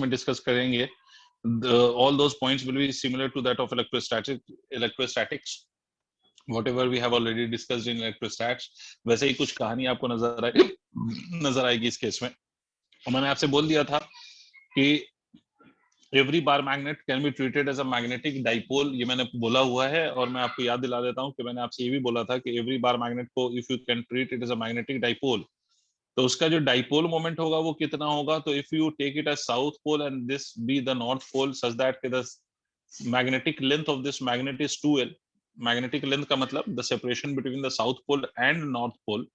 में डिस्कस करेंगे, all those points will be similar to that of electrostatics, whatever we have already discussed in electrostats, वैसे ही कुछ कहानी आपको नजर आएगी इस केस में। मैंने आपसे बोल दिया था कि every bar magnet can be treated as a magnetic dipole, ये मैंने बोला हुआ है। और मैं आपको याद दिला देता हूं कि मैंने आपसे ये भी बोला था कि एवरी बार मैग्नेट को if you can treat it as a magnetic dipole, तो उसका जो डाइपोल मोमेंट होगा वो कितना होगा। तो if you take it as south pole and this be the north pole such that the magnetic length of this magnet is 2l, magnetic length का मतलब the separation between the south pole and north pole,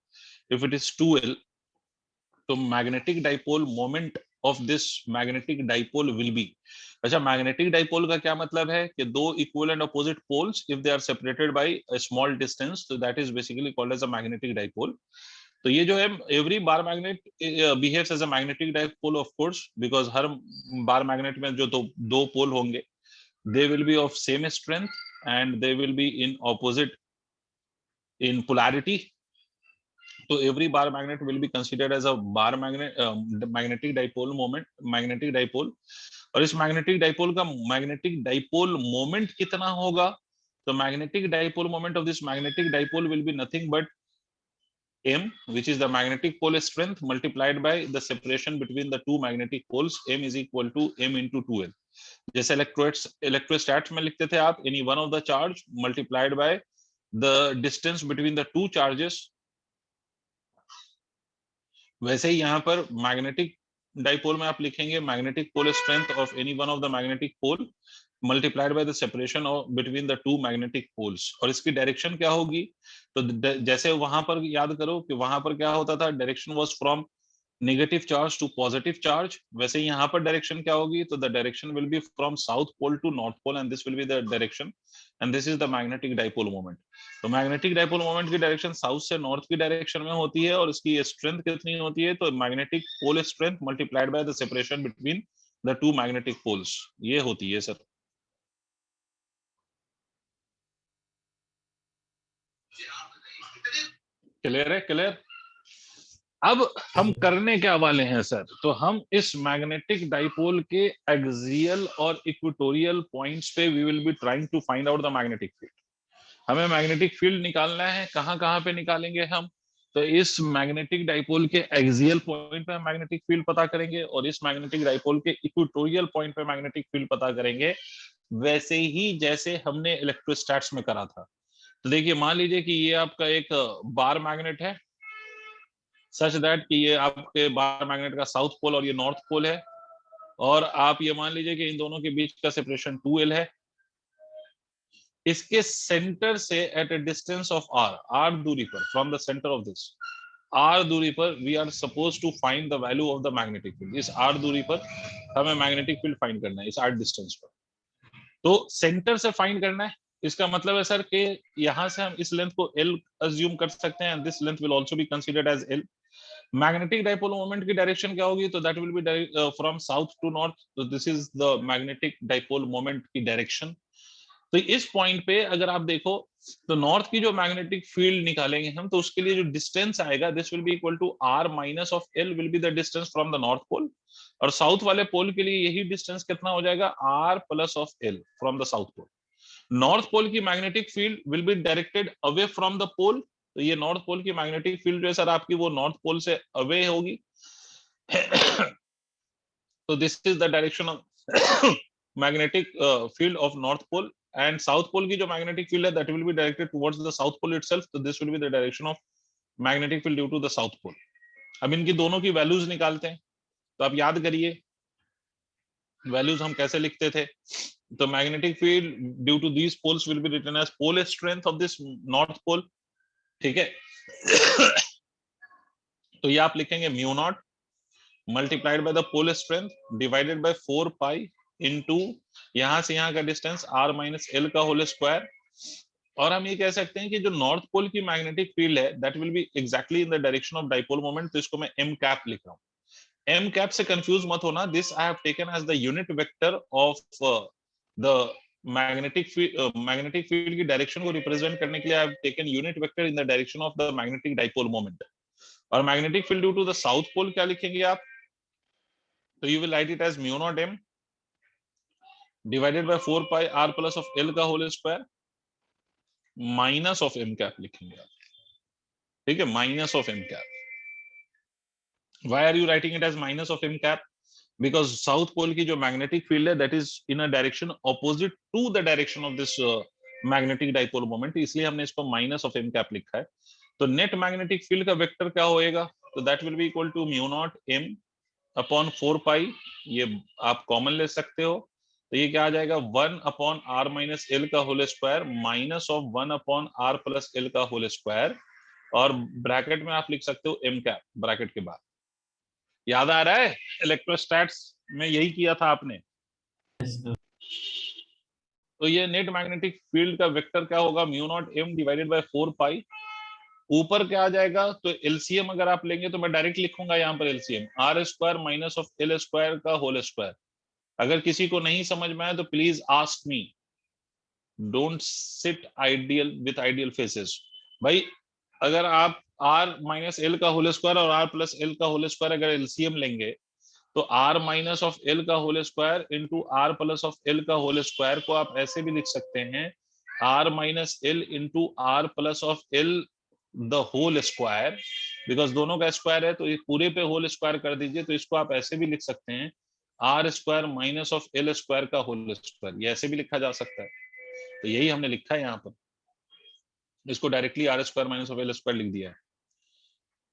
if it is 2l, तो magnetic dipole moment of this magnetic dipole will be. अच्छा, magnetic dipole का क्या मतलब है कि दो equal and opposite poles if they are separated by a small distance, तो that is basically called as a magnetic dipole. तो ये जो है every bar magnet behaves as a magnetic dipole of course, because हर bar magnet में जो दो पोल होंगे they will be of same strength and they will be in opposite in polarity. So every bar magnet will be considered as a bar magnet magnetic dipole moment, magnetic dipole। और इस magnetic dipole का magnetic dipole moment कितना होगा, तो magnetic dipole moment of this magnetic dipole will be nothing but m, which is the magnetic pole strength multiplied by the separation between the two magnetic poles, m is equal to m into 2l। जैसे इलेक्ट्रोस्टैट्स में लिखते थे आप any one of the charge multiplied by the distance between the two charges, वैसे ही यहाँ पर magnetic dipole में आप लिखेंगे magnetic pole strength of any one of the magnetic pole multiplied by the separation between the two magnetic poles. और इसकी direction क्या होगी, तो जैसे वहां पर याद करो कि वहां पर क्या होता था, direction was from negative charge to positive charge, वैसे यहाँ पर डायरेक्शन क्या होगी, तो the direction will be from south pole to north pole and this will be the direction and this is the magnetic dipole moment. तो magnetic dipole moment की direction साउथ से नॉर्थ की डायरेक्शन में होती है और इसकी स्ट्रेंथ कितनी होती है, तो magnetic pole strength multiplied by the separation between the two magnetic poles, ये होती है सर। क्लियर है? क्लियर। अब हम करने क्या वाले हैं सर, तो हम इस मैग्नेटिक डाइपोल के एक्सियल और इक्वेटोरियल पॉइंट्स पे we will be trying to find out the magnetic field. हमें मैग्नेटिक फील्ड निकालना है, कहां कहां पे निकालेंगे हम, तो इस मैग्नेटिक डाइपोल के एक्सियल पॉइंट पे मैग्नेटिक फील्ड पता करेंगे और इस मैग्नेटिक डाइपोल के इक्वेटोरियल पॉइंट पे मैग्नेटिक फील्ड पता करेंगे, वैसे ही जैसे हमने इलेक्ट्रोस्टैट्स में करा था। तो देखिए, मान लीजिए कि ये आपका एक बार मैग्नेट है सच दैट कि ये आपके बार मैग्नेट का साउथ पोल और ये नॉर्थ पोल है, और आप ये मान लीजिए कि इन दोनों के बीच का सेपरेशन 2l है। इसके सेंटर से at a distance of r दूरी पर, from the centre of this r दूरी पर we are suppose to find the value of the magnetic field. इस r दूरी पर हमें मैग्नेटिक फील्ड फाइंड करना है, इस r डिस्टेंस पर। तो सेंटर से फाइंड करना है, इसका मतलब है सर कि यहां से हम इस लेंथ को l अज्यूम कर सकते हैं, this length will also be considered as l। Magnetic dipole moment की डायरेक्शन क्या होगी, तो that will be from south to north, तो this is the magnetic dipole moment की डायरेक्शन। तो इस पॉइंट पे अगर आप देखो तो नॉर्थ की जो मैग्नेटिक फील्ड निकालेंगे हम, तो उसके लिए जो डिस्टेंस आएगा this will be equal to r minus of l will be the distance from the north pole, और साउथ वाले पोल के लिए यही डिस्टेंस कितना हो जाएगा, r plus of l from the south pole. North pole की magnetic field will be directed away from the pole, तो ये नॉर्थ पोल की मैग्नेटिक फील्ड जो है सर आपकी वो नॉर्थ पोल से अवे होगी। तो this is the direction of magnetic field of north pole, and south pole की जो मैग्नेटिक फील्ड है that will be directed towards the south pole itself, तो this will be the direction of magnetic field due to the south pole. अब इनकी दोनों की values निकालते हैं, तो आप याद करिए वैल्यूज हम कैसे लिखते थे, तो magnetic field due to these poles will be written as pole strength of this north pole, ठीक है। तो ये आप लिखेंगे mu naught multiplied by the pole strength divided by 4 pi into यहां से यहां का डिस्टेंस r माइनस l का होल स्क्वायर। और हम ये कह सकते हैं कि जो नॉर्थ पोल की मैग्नेटिक फील्ड है that will be exactly in the direction of dipole moment, तो इसको मैं m कैप लिख रहा हूं। m कैप से कंफ्यूज मत होना, this I have taken as the unit vector of the magnetic field की डायरेक्शन को रिप्रेजेंट करने के लिए I have taken unit vector in the direction of the magnetic dipole moment. और magnetic field due to the south pole क्या लिखेंगे आप, तो you will write it as mu naught m divided by 4 pi r plus of l का whole square minus of m cap लिखेंगे आप, ठीक है, minus of m cap. Why are you writing it as minus of m cap? Because south pole की जो magnetic field है that is in a direction opposite to the direction of this magnetic dipole moment, इसलिए हमने इसको minus of m cap लिखा है. तो net magnetic field का वेक्टर क्या होएगा? तो that will be equal to mu naught m upon 4 pi, ये आप कॉमन ले सकते हो, तो ये क्या आ जाएगा 1 अपॉन r माइनस एल का whole square minus of 1 upon r plus L का होल स्क्वायर, और ब्रैकेट में आप लिख सकते हो m कैप ब्रैकेट के बाद. याद आ रहा है इलेक्ट्रोस्टैट्स में यही किया था आपने? तो ये नेट मैग्नेटिक फील्ड का वेक्टर क्या होगा? Mu naught m divided by 4 पाई. ऊपर क्या आ जाएगा? तो एलसीएम अगर आप लेंगे तो मैं डायरेक्ट लिखूंगा यहाँ पर LCM R square minus of L square का होल स्क्वायर. अगर किसी को नहीं समझ में आए तो please ask me, don't sit ideal with ideal faces. भाई अगर आप r माइनस एल का होल स्क्वायर और r प्लस एल का होल स्क्वायर अगर एलसीएम लेंगे तो r माइनस ऑफ एल का whole square into r plus of L का होल स्क्वायर को आप ऐसे भी लिख सकते हैं r minus L into r plus of L the whole square, because दोनों का स्क्वायर है तो ये पूरे पे होल स्क्वायर कर दीजिए, तो इसको आप ऐसे भी लिख सकते हैं r square minus of L square का होल स्क्वायर, ये ऐसे भी लिखा जा सकता है. तो यही हमने लिखा है यहाँ पर, इसको directly R square minus of L square लिख दिया है.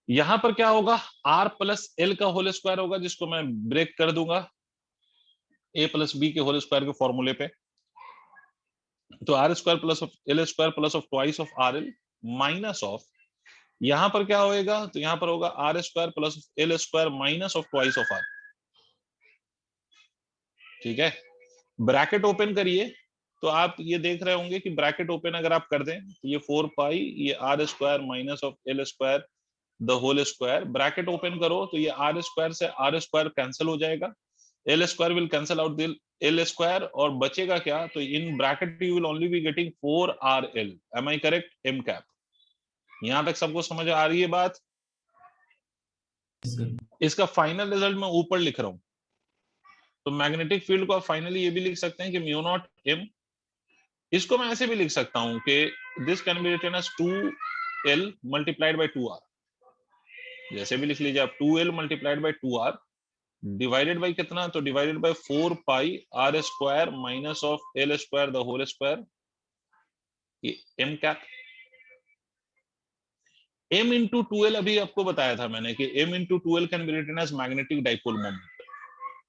यहां पर क्या होगा? r प्लस एल का होल स्क्वायर होगा, जिसको मैं ब्रेक कर दूंगा a प्लस बी के होल स्क्वायर के फॉर्मूले पे. तो R square plus of L square plus of twice of R L minus of, यहां पर क्या होएगा? तो यहां पर होगा R square plus L square minus of twice of R. ठीक है, ब्रैकेट ओपन करिए तो आप ये देख रहे होंगे कि ब्रैकेट ओपन अगर आप कर दें तो ये 4 पाई, ये R square minus of L square the whole square, bracket open करो तो ये आर स्क्वायर से आर स्क्वायर कैंसिल हो जाएगा, L square will cancel out the L square, और बचेगा क्या? तो in bracket you will only be getting 4rl. Am I correct? m cap. यहां तक सबको समझ आ रही है बात? इसका फाइनल रिजल्ट मैं ऊपर लिख रहा हूं. तो मैग्नेटिक फील्ड को आप फाइनली ये भी लिख सकते हैं कि म्यू नॉट m, इसको मैं ऐसे भी लिख सकता हूं कि this can be written as 2l multiplied by 2r, जैसे भी लिख लीजिए आप, 2l multiplied by 2r divided by कितना? तो divided by 4 pi R square minus of L square the whole square, m cap. m into 2l अभी आपको बताया था मैंने कि m into 2l can be written as magnetic dipole moment.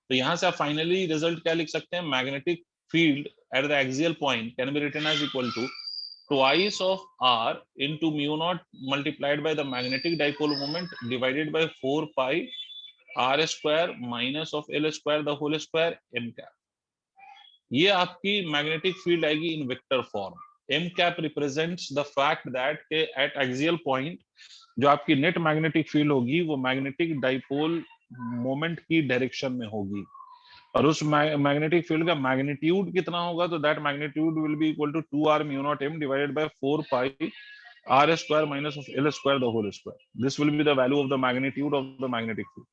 तो यहां से आप फाइनली रिजल्ट क्या लिख सकते हैं? Magnetic field at the axial point can be written as equal to twice of r into mu naught multiplied by the magnetic dipole moment divided by 4 pi r square minus of l square the whole square m cap. ये आपकी magnetic field आएगी इन vector form. m cap represents the fact that at axial point जो आपकी net magnetic field होगी वो magnetic dipole moment की direction में होगी, और उस मैग्नेटिक फील्ड का मैग्नीट्यूड कितना होगा? तो that magnitude will be equal to 2r mu naught m divided by 4 pi r square minus of l square the whole square. This will be the value of the magnitude of the magnetic field.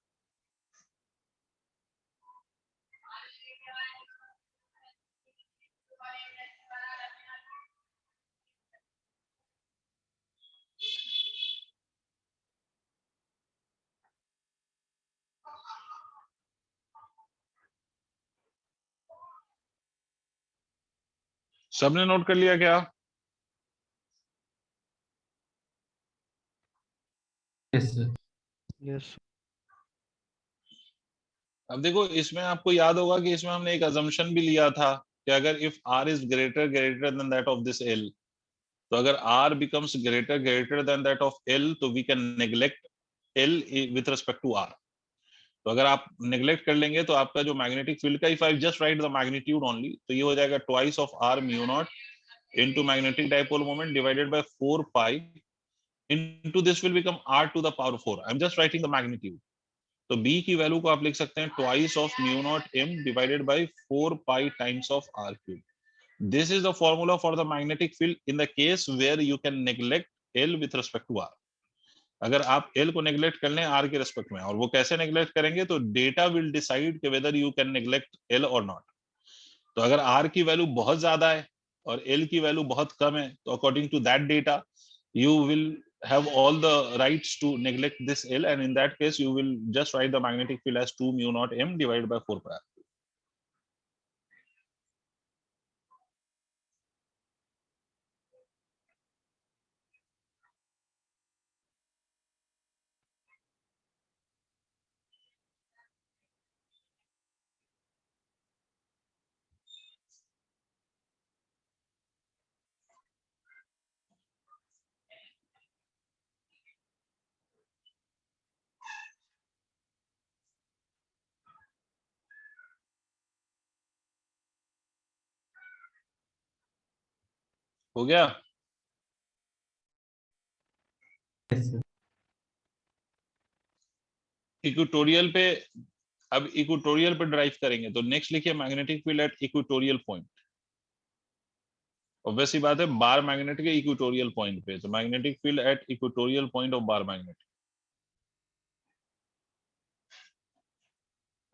सबने note कर लिया क्या? Yes. अब देखो इसमें आपको याद होगा कि इसमें हमने एक अजम्पशन भी लिया था कि अगर if r is greater than that of this l, तो अगर r becomes greater than that of l तो we can neglect l with respect to r. तो अगर आप नेग्लेक्ट कर लेंगे तो आपका जो मैग्नेटिक फील्ड का, if I just right the magnitude only, तो ये हो जाएगा twice of r mu naught into magnetic dipole moment divided by 4 pi into this will become r to the power 4. I'm just writing the magnitude. तो b की value को आप लिख सकते हैं twice of mu naught m divided by 4 pi times of r cube. This is the formula for the magnetic field in the case where you can neglect l with respect to r. अगर आप L को neglect कर लें are के respect में, और वो कैसे नेग्लेक्ट करेंगे, तो डेटा विल डिसाइड कि whether you can neglect L और नॉट। तो अगर आर की वैल्यू बहुत ज्यादा है और एल की वैल्यू बहुत कम है, तो according to that data you will have all the rights to neglect this L, and in that case you will just write the magnetic field as 2 mu naught m divided by 4 pi r. हो गया? Equatorial पे, अब equatorial पे drive करेंगे तो next लिखिए magnetic field at equatorial point. Obviously बात है, बार मैग्नेट के इक्वेटोरियल पॉइंट पे, तो magnetic field at equatorial point of bar magnet.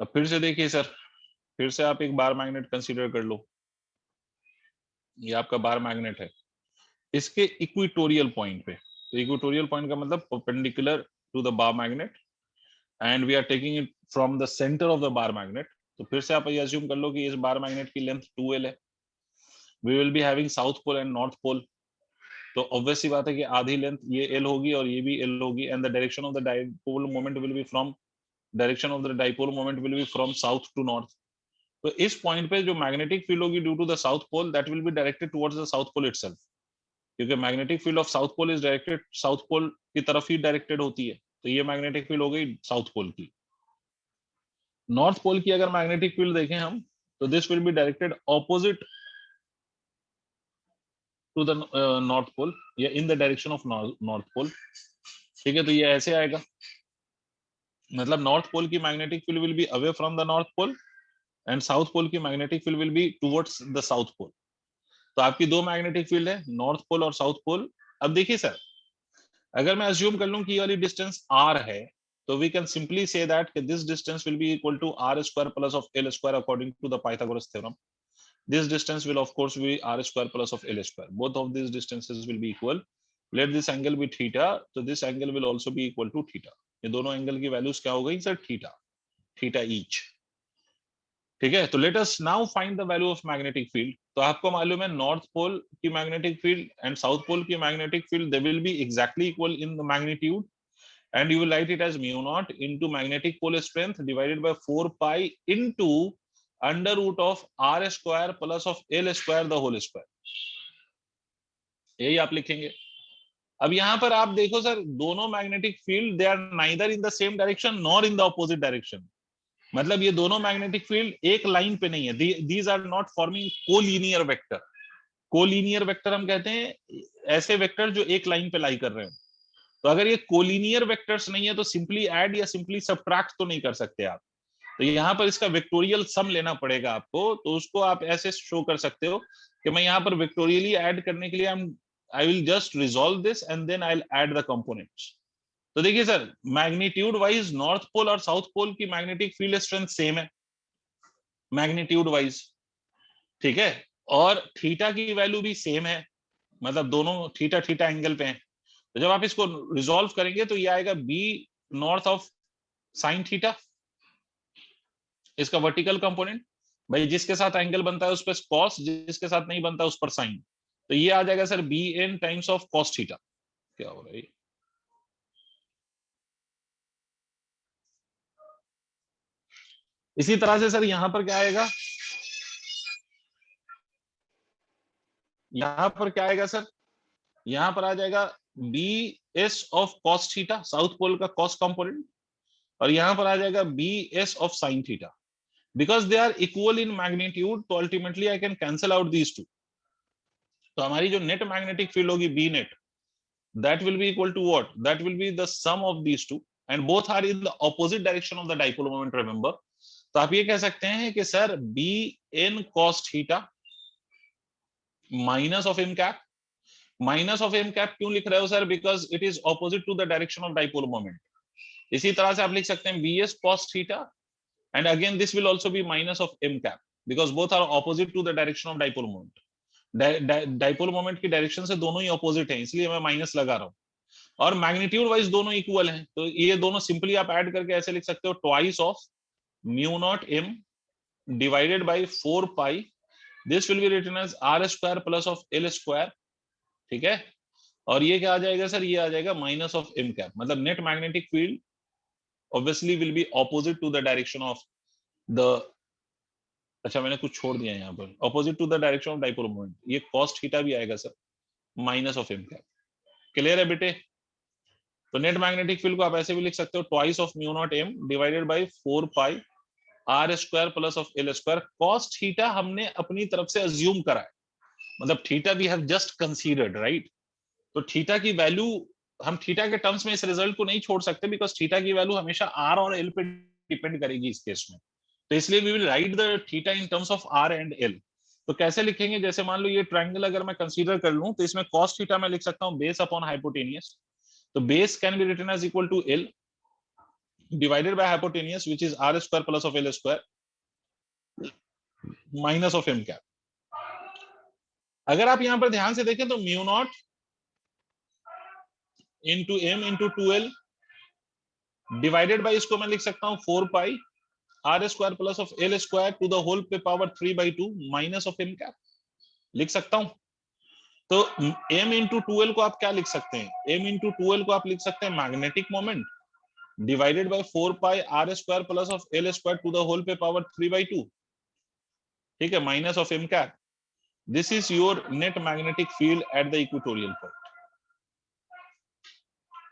अब फिर से देखिए सर, फिर से आप एक बार मैग्नेट कंसीडर कर लो, ये आपका बार मैग्नेट है, इसके इक्वेटोरियल पॉइंट पे, तो इक्वेटोरियल पॉइंट का मतलब perpendicular to the bar magnet, and we are taking it from the centre of the bar magnet. तो फिर से आप ये अज्यूम कर लो कि इस बार मैग्नेट की लेंथ 2l है, we will be having south pole and north pole, तो ऑब्वियस सी बात है कि आधी लेंथ ये l होगी और ये भी l होगी, and the direction of the dipole moment will be from, direction of the dipole moment will be from south to north. तो इस पॉइंट पे जो मैग्नेटिक फील्ड होगी due to the south pole, that will be directed towards the south pole itself, क्योंकि magnetic field of south pole is directed south pole की तरफ ही directed होती है, तो ये मैग्नेटिक फील्ड हो गई साउथ पोल की। नॉर्थ पोल की अगर मैग्नेटिक फील्ड देखें हम, तो this will be directed opposite to the north pole, या in the direction of north pole. ठीक है, तो ये ऐसे आएगा, मतलब नॉर्थ पोल की magnetic field will be away from the north pole, and south pole की magnetic field will be towards the south pole. तो आपकी दो मैग्नेटिक फील्ड है, नॉर्थ पोल और साउथ पोल। अब देखिए सर, अगर मैं अज्यूम कर लूं कि ये वाली डिस्टेंस r है, तो we can simply say that this distance will be equal to r square plus of l square according to the Pythagoras theorem. This distance will of course be r square plus of l square. Both of these distances will be equal. Let this angle be theta. So this angle will also be equal to theta. ये दोनों angle की values क्या हो गई sir? Theta, theta each. ठीक है, तो let us now find the value of magnetic field. तो आपको मालूम है नॉर्थ पोल की magnetic field and south pole की magnetic field, they will be exactly equal in the magnitude, and you will write it as mu naught into magnetic pole strength divided by 4 pi into under root of r square plus of l square the whole square, यही आप लिखेंगे। अब यहां पर आप देखो sir, दोनों magnetic field they are neither in the same direction nor in the opposite direction, मतलब ये दोनों मैग्नेटिक फील्ड एक लाइन पे नहीं है, these are not forming collinear vector. Collinear vector हम कहते हैं ऐसे वेक्टर जो एक लाइन पे लाई कर रहे हैं। तो अगर ये कोलिनियर वेक्टर्स नहीं है तो सिंपली ऐड या सिंपली सब्ट्रैक्ट तो नहीं कर सकते आप, तो यहाँ पर इसका वेक्टोरियल सम लेना पड़ेगा आपको। तो उसको आप ऐसे शो कर सकते हो कि मैं यहाँ पर वेक्टोरियली ऐड करने के लिए I will just resolve this and then I will add the components. तो देखिए sir, magnitude wise north pole और साउथ पोल की मैग्नेटिक फील्ड स्ट्रेंथ सेम है मैग्नीट्यूड वाइज, ठीक है, और थीटा की वैल्यू भी सेम है, मतलब दोनों थीटा थीटा एंगल पे हैं। तो जब आप इसको रिजॉल्व करेंगे तो ये आएगा B north of sine theta, इसका वर्टिकल कंपोनेंट, भाई जिसके साथ एंगल बनता है उस पर कॉस, जिसके साथ नहीं बनता उस पर साइन, तो ये आ जाएगा sir B N times of cos theta. क्या हो रहा है? इसी तरह से सर यहां पर क्या आएगा, यहां पर क्या आएगा सर, यहां पर आ जाएगा B S of cos theta, south pole का कॉस कंपोनेंट, और यहां पर आ जाएगा B S of sine theta. Because they are equal in magnitude, तो ultimately I can cancel out these two. तो हमारी जो नेट मैग्नेटिक फील्ड होगी B net, that will be equal to what? That will be the sum of these two, and both are in the opposite direction of the dipole moment, remember. तो आप ये कह सकते हैं कि sir B N cos theta minus of M cap minus of M cap क्यों लिख रहे हो sir? Because it is opposite to the direction of dipole moment. इसी तरह से आप लिख सकते हैं bs cos theta, and again this will also be minus of m cap because both are opposite to the direction of dipole moment. Dipole moment की direction से दोनों ही ऑपोजिट है, इसलिए मैं माइनस लगा रहा हूँ, और मैग्नीट्यूड वाइज दोनों इक्वल हैं, तो ये दोनों सिंपली आप ऐड करके ऐसे लिख सकते हो, twice of mu naught m divided by 4 pi, this will be written as r square plus of l square. ठीक है, और ये क्या आ जाएगा सर? ये आ जाएगा माइनस ऑफ m कैप, मतलब net magnetic field obviously will be opposite to the direction of the, अच्छा मैंने कुछ छोड़ दिया यहाँ पर, opposite to the direction of dipole moment, ये cos थीटा भी आएगा sir minus of m cap. Clear है बेटे? तो नेट मैग्नेटिक फील्ड को आप ऐसे भी लिख सकते हो, twice of mu naught m divided by 4 pi r square plus of l square. cos theta हमने अपनी तरफ से अज्यूम करा है, मतलब theta we have just considered, right? तो थीटा की वैल्यू हम थीटा के टर्म्स में इस रिजल्ट को नहीं छोड़ सकते, बिकॉज थीटा की वैल्यू हमेशा r और l पे डिपेंड करेगी इस केस में, तो इसलिए we will write the theta in terms of r and l। तो कैसे लिखेंगे? जैसे मान लो ये ट्रायंगल अगर मैं कंसीडर कर लूं, तो इसमें cos थीटा मैं लिख सकता हूं बेस अपॉन हाइपोटेनियस, तो base can be written as equal to l divided by hypotenuse which is r square plus of l square minus of m cap. अगर आप यहां पर ध्यान से देखें तो mu naught into m into 2l divided by, इसको मैं लिख सकता हूं 4 pi r square plus of l square to the whole पे power 3/2 minus of m cap लिख सकता हूं। तो m इंटू 2l को आप क्या लिख सकते हैं? m इंटू 2l को आप लिख सकते हैं magnetic moment divided by 4 pi r square plus of l square to the whole पे पावर 3/2, ठीक है, minus of m cap. This is your net magnetic field at the equatorial point,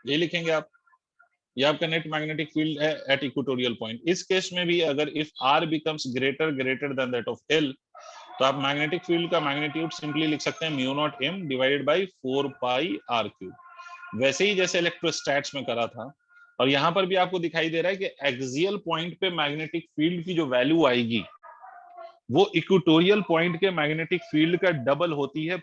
ये लिखेंगे आप, ये आपका नेट मैग्नेटिक फील्ड है at equatorial point. इस केस में भी अगर if r becomes greater than that of l, तो आप मैग्नेटिक फील्ड का मैग्नीट्यूड सिंपली लिख सकते हैं mu naught m divided by 4 pi r cube, वैसे ही जैसे इलेक्ट्रोस्टैट्स में करा था। और यहां पर भी आपको दिखाई दे रहा है कि एक्सियल पॉइंट पे मैग्नेटिक फील्ड की जो वैल्यू आएगी वो इक्वेटोरियल पॉइंट के मैग्नेटिक फील्ड का डबल होती है,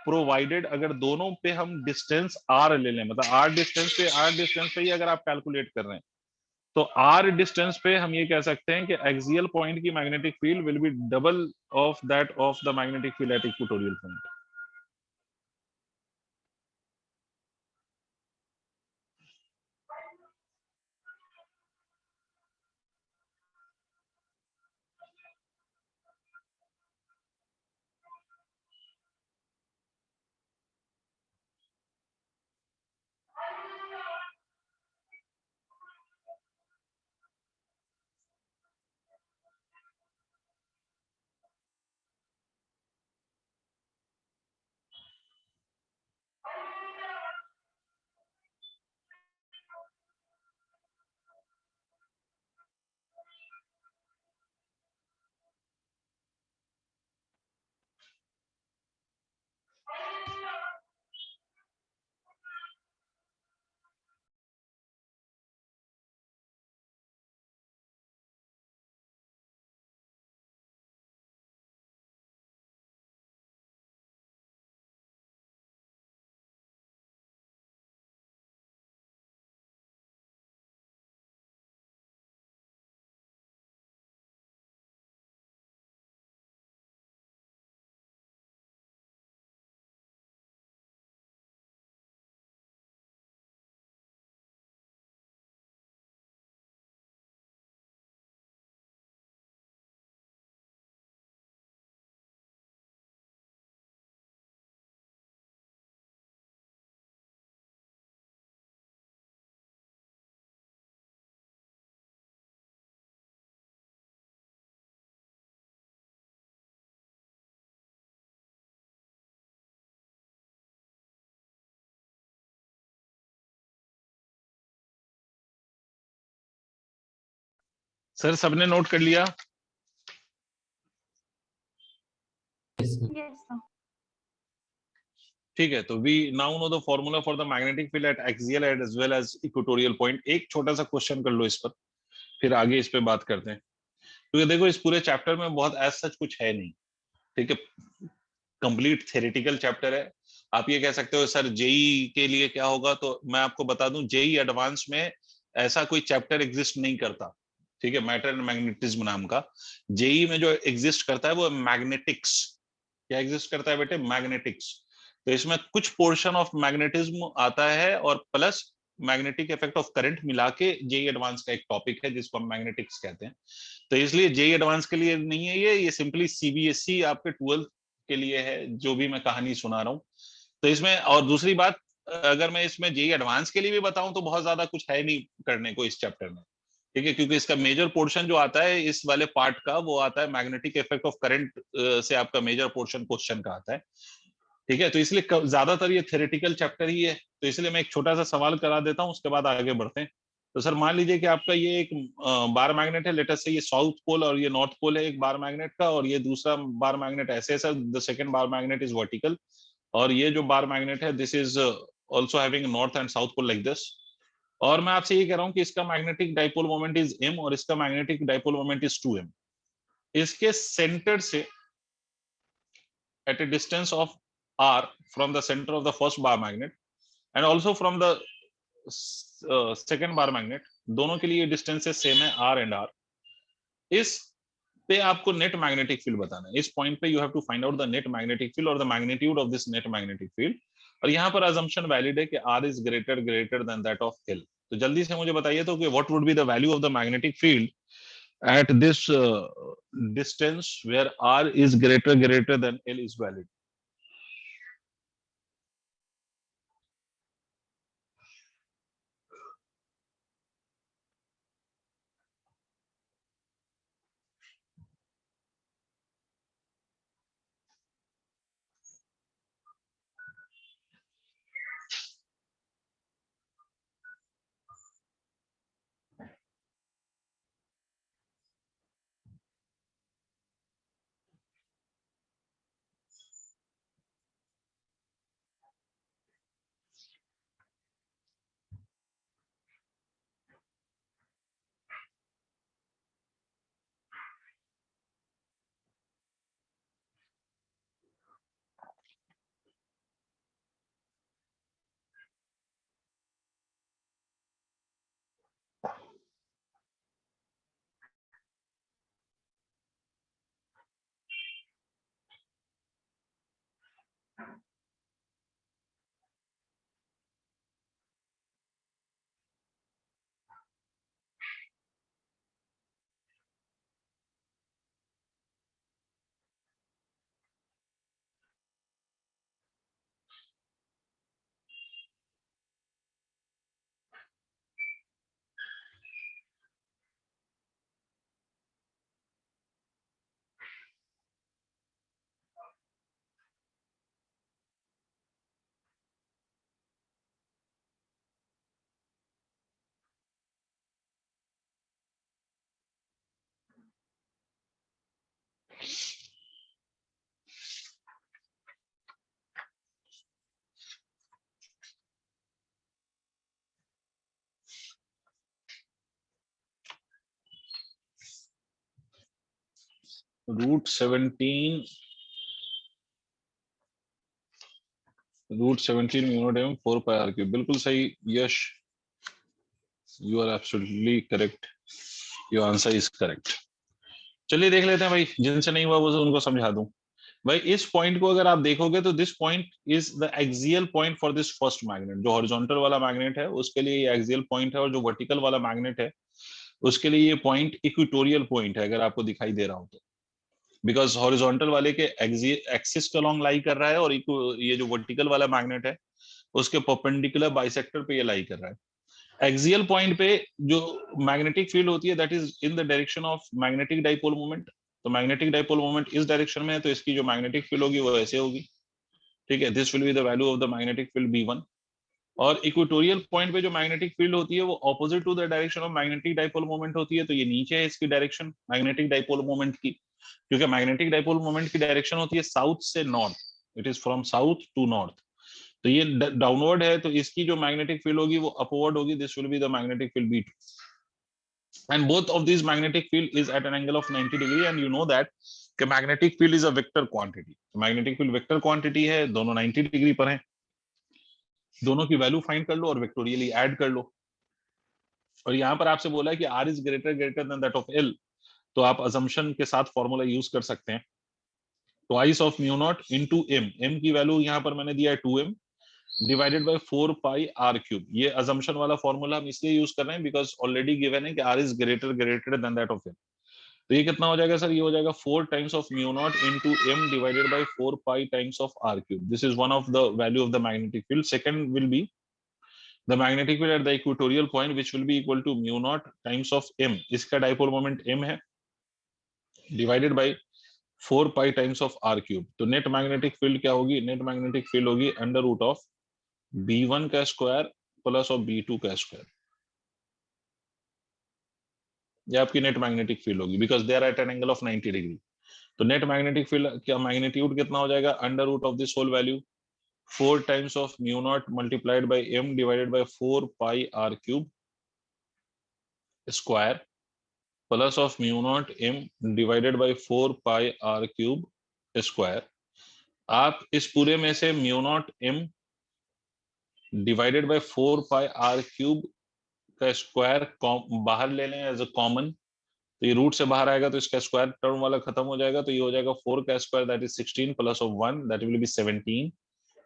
प्रोवाइडेड अगर दोनों पे हम डिस्टेंस r ले लें, मतलब r डिस्टेंस पे ही अगर आप कैलकुलेट कर रहे हैं, तो r डिस्टेंस पे हम ये कह सकते हैं कि एक्सियल पॉइंट की magnetic field will be double of that of the magnetic field at equatorial point. Sir सबने नोट कर लिया? Yes, sir. Yes, sir. ठीक है, तो we now know the formula for the magnetic field at axial as well as equatorial point. एक छोटा सा question कर लो इस पर, फिर आगे इस पे बात करते हैं, क्योंकि देखो इस पूरे चैप्टर में बहुत एज सच कुछ है नहीं, ठीक है। कंप्लीट थ्योरेटिकल चैप्टर है। आप ये कह सकते हो सर जेई के लिए क्या होगा, तो मैं आपको बता दूं जेई एडवांस में ऐसा कोई चैप्टर एग्जिस्ट नहीं करता, ठीक है, मैटर एंड मैग्नेटिज्म नाम का। जेई में जो एग्जिस्ट करता है वो मैग्नेटिक्स। क्या एग्जिस्ट करता है बेटे? मैग्नेटिक्स। तो इसमें कुछ पोर्शन ऑफ मैग्नेटिज्म आता है और plus magnetic effect of current मिला के जेई एडवांस का एक टॉपिक है जिसको हम मैग्नेटिक्स कहते हैं। तो इसलिए जेई एडवांस के लिए नहीं है, ये सिंपली सीबीएसई आपके 12th के लिए है, जो भी मैं कहानी सुना रहा हूँ। तो इसमें और दूसरी बात, अगर मैं इसमें जेई एडवांस के लिए भी बताऊं तो बहुत ज्यादा कुछ है नहीं करने को इस चैप्टर में, ठीक है, क्योंकि इसका मेजर पोर्शन जो आता है इस वाले पार्ट का वो आता है मैग्नेटिक इफेक्ट ऑफ करंट से आपका मेजर पोर्शन क्वेश्चन का आता है, ठीक है। तो इसलिए ज्यादातर ये थ्योरेटिकल चैप्टर ही है। तो इसलिए मैं एक छोटा सा सवाल करा देता हूँ, उसके बाद आगे बढ़ते हैं। तो सर मान लीजिए कि आपका ये एक बार मैग्नेट है, लेटर से ये साउथ पोल और ये नॉर्थ पोल है एक बार मैग्नेट का, और ये दूसरा बार मैग्नेट ऐसे है sir, the second bar magnet is vertical, और ये जो बार मैग्नेट है this is also having north and south pole like this. और मैं आपसे ये कह रहा हूँ कि इसका magnetic dipole moment is m और इसका magnetic dipole moment is 2m। इसके सेंटर से at a distance of r from the center of the first bar magnet and also from the second bar magnet, दोनों के लिए distances same है r and r। इस पे आपको net magnetic field बताना है। इस पॉइंट पे you have to find out the net magnetic field और the magnitude of this net magnetic field. और यहाँ पर अजम्पशन वैलिड है कि r is greater than that of l। तो जल्दी से मुझे बताइए तो कि what would be the value of the magnetic field at this distance where r is greater than l is valid? √17 √17 m 4 pi r cube, बिल्कुल सही Yash, you are absolutely correct, your answer is correct. चलिए देख लेते हैं भाई, जिनसे नहीं हुआ वो उनको समझा दूं। भाई इस पॉइंट को अगर आप देखोगे तो this point is the axial point for this first magnet. जो हॉरिजॉन्टल वाला मैग्नेट है उसके लिए ये एक्सियल पॉइंट है, और जो वर्टिकल वाला मैग्नेट है उसके लिए ये पॉइंट इक्वेटोरियल पॉइंट है, अगर आपको दिखाई दे रहा हो तो। बिकॉज हॉरिजॉन्टल वाले के एक्सिस के अलॉन्ग लाई कर रहा है, और ये जो वर्टिकल वाला मैग्नेट है उसके परपेंडिकुलर बाइसेक्टर पे ये लाई कर रहा है। एक्सियल पॉइंट पे जो मैग्नेटिक फील्ड होती है that is in the direction of magnetic dipole moment. तो मैग्नेटिक डाइपोल मोमेंट इस डायरेक्शन में है, तो इसकी जो मैग्नेटिक फील्ड होगी वो ऐसे होगी, ठीक है। This will be the value of the magnetic field B1। और इक्वेटोरियल पॉइंट पे जो मैग्नेटिक फील्ड होती है वो opposite to the direction of magnetic dipole moment होती है, तो ये नीचे है इसकी डायरेक्शन मैग्नेटिक डाइपोल मोमेंट की, क्योंकि मैग्नेटिक डाइपोल मोमेंट की डायरेक्शन होती है साउथ से north, it is from south to north. तो ये डाउनवर्ड है, तो इसकी जो मैग्नेटिक फील्ड होगी वो अपवर्ड होगी, this will be the magnetic field B2। and both of these magnetic field is at an angle of 90 degree, and you know that कि magnetic field is a vector quantity. magnetic field vector quantity है, दोनों 90 degree पर हैं, दोनों की value find कर लो और vectorially add कर लो। और यहाँ पर आपसे बोला है कि R is greater than that of L, तो आप assumption के साथ फॉर्मूला यूज कर सकते हैं, twice of mu not into m, m की वैल्यू यहाँ पर मैंने दिया है 2m divided by 4 pi r cube. ये assumption वाला फॉर्मूला हम इसलिए यूज कर रहे हैं बिकॉज ऑलरेडी गिवन है कि r is greater than that of l। तो ये कितना हो जाएगा सर, ये हो जाएगा 4 times of mu not into m divided by 4 pi times of r cube. This is one of the value of the magnetic field. Second will be the magnetic field at the equatorial point, which will be equal to mu naught times of m, इसका dipole moment m है, divided by 4 pi times of r cube। तो net magnetic field क्या होगी, net magnetic field होगी under root of b1 का square plus of b2 का square. ये आपकी नेट मैग्नेटिक फील्ड होगी because they are at an angle of 90 degree. तो नेट मैग्नेटिक फील्ड क्या मैग्नीट्यूड कितना हो जाएगा, under root of this whole value 4 times of mu naught multiplied by m divided by 4 pi r cube square plus of mu naught m divided by 4 pi r cube square। आप इस पूरे में से mu naught m divided by 4 pi r cube का square बाहर ले लें as a common, तो ये रूट से बाहर आएगा तो इसका स्क्वायर टर्म वाला खत्म हो जाएगा, तो ये हो जाएगा 4 का square that is 16 plus of 1 that will B 17।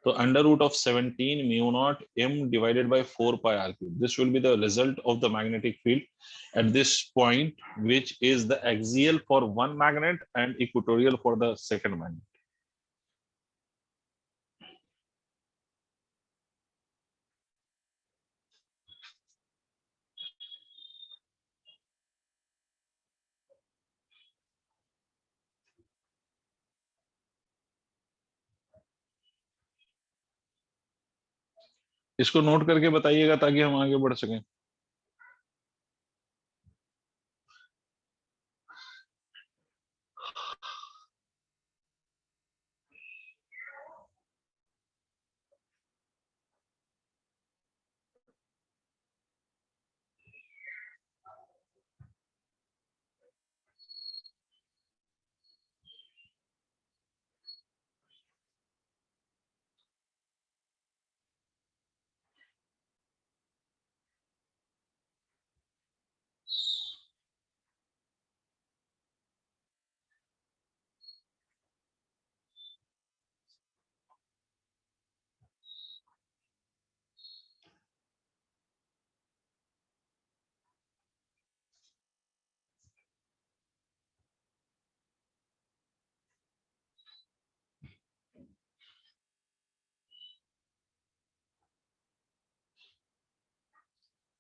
So under root of 17 mu naught m divided by 4 pi r cube. This will be the result of the magnetic field at this point, which is the axial for one magnet and equatorial for the second magnet. इसको note करके बताइएगा ताकि हम आगे बढ़ सकें।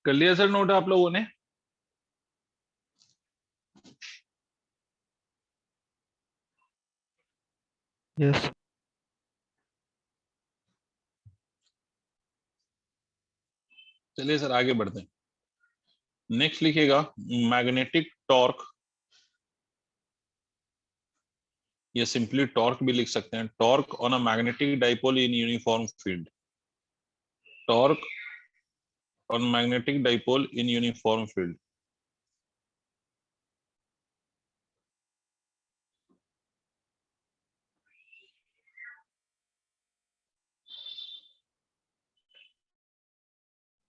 कर लिया सर नोट आप लोगों ने? यस। चलिए सर आगे बढ़ते हैं। नेक्स्ट लिखिएगा मैग्नेटिक टॉर्क, या सिंपली टॉर्क भी लिख सकते हैं, torque on a magnetic dipole in uniform field. Torque on magnetic dipole in uniform field।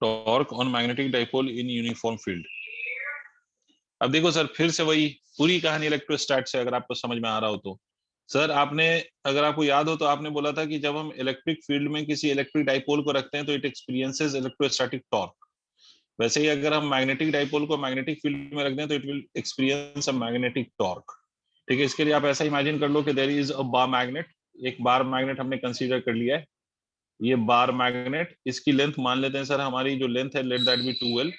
Torque on magnetic dipole in uniform field. अब देखो सर फिर से वही पूरी कहानी इलेक्ट्रोस्टैट से, अगर आपको समझ में आ रहा हो तो। सर आपने, अगर आपको याद हो तो आपने बोला था कि जब हम इलेक्ट्रिक फील्ड में किसी इलेक्ट्रिक डाइपोल को रखते हैं तो इट एक्सपीरियंसेस इलेक्ट्रोस्टैटिक टॉर्क। वैसे ही अगर हम मैग्नेटिक डाइपोल को मैग्नेटिक फील्ड में रख दें तो it will experience a magnetic torque. ठीक है, इसके लिए आप ऐसा इमेजिन कर लो कि there is a bar magnet, एक बार मैग्नेट हमने कंसीडर कर लिया है, ये बार मैग्नेट, इसकी लेंथ मान लेते हैं सर, हमारी जो लेंथ है let that be 2l,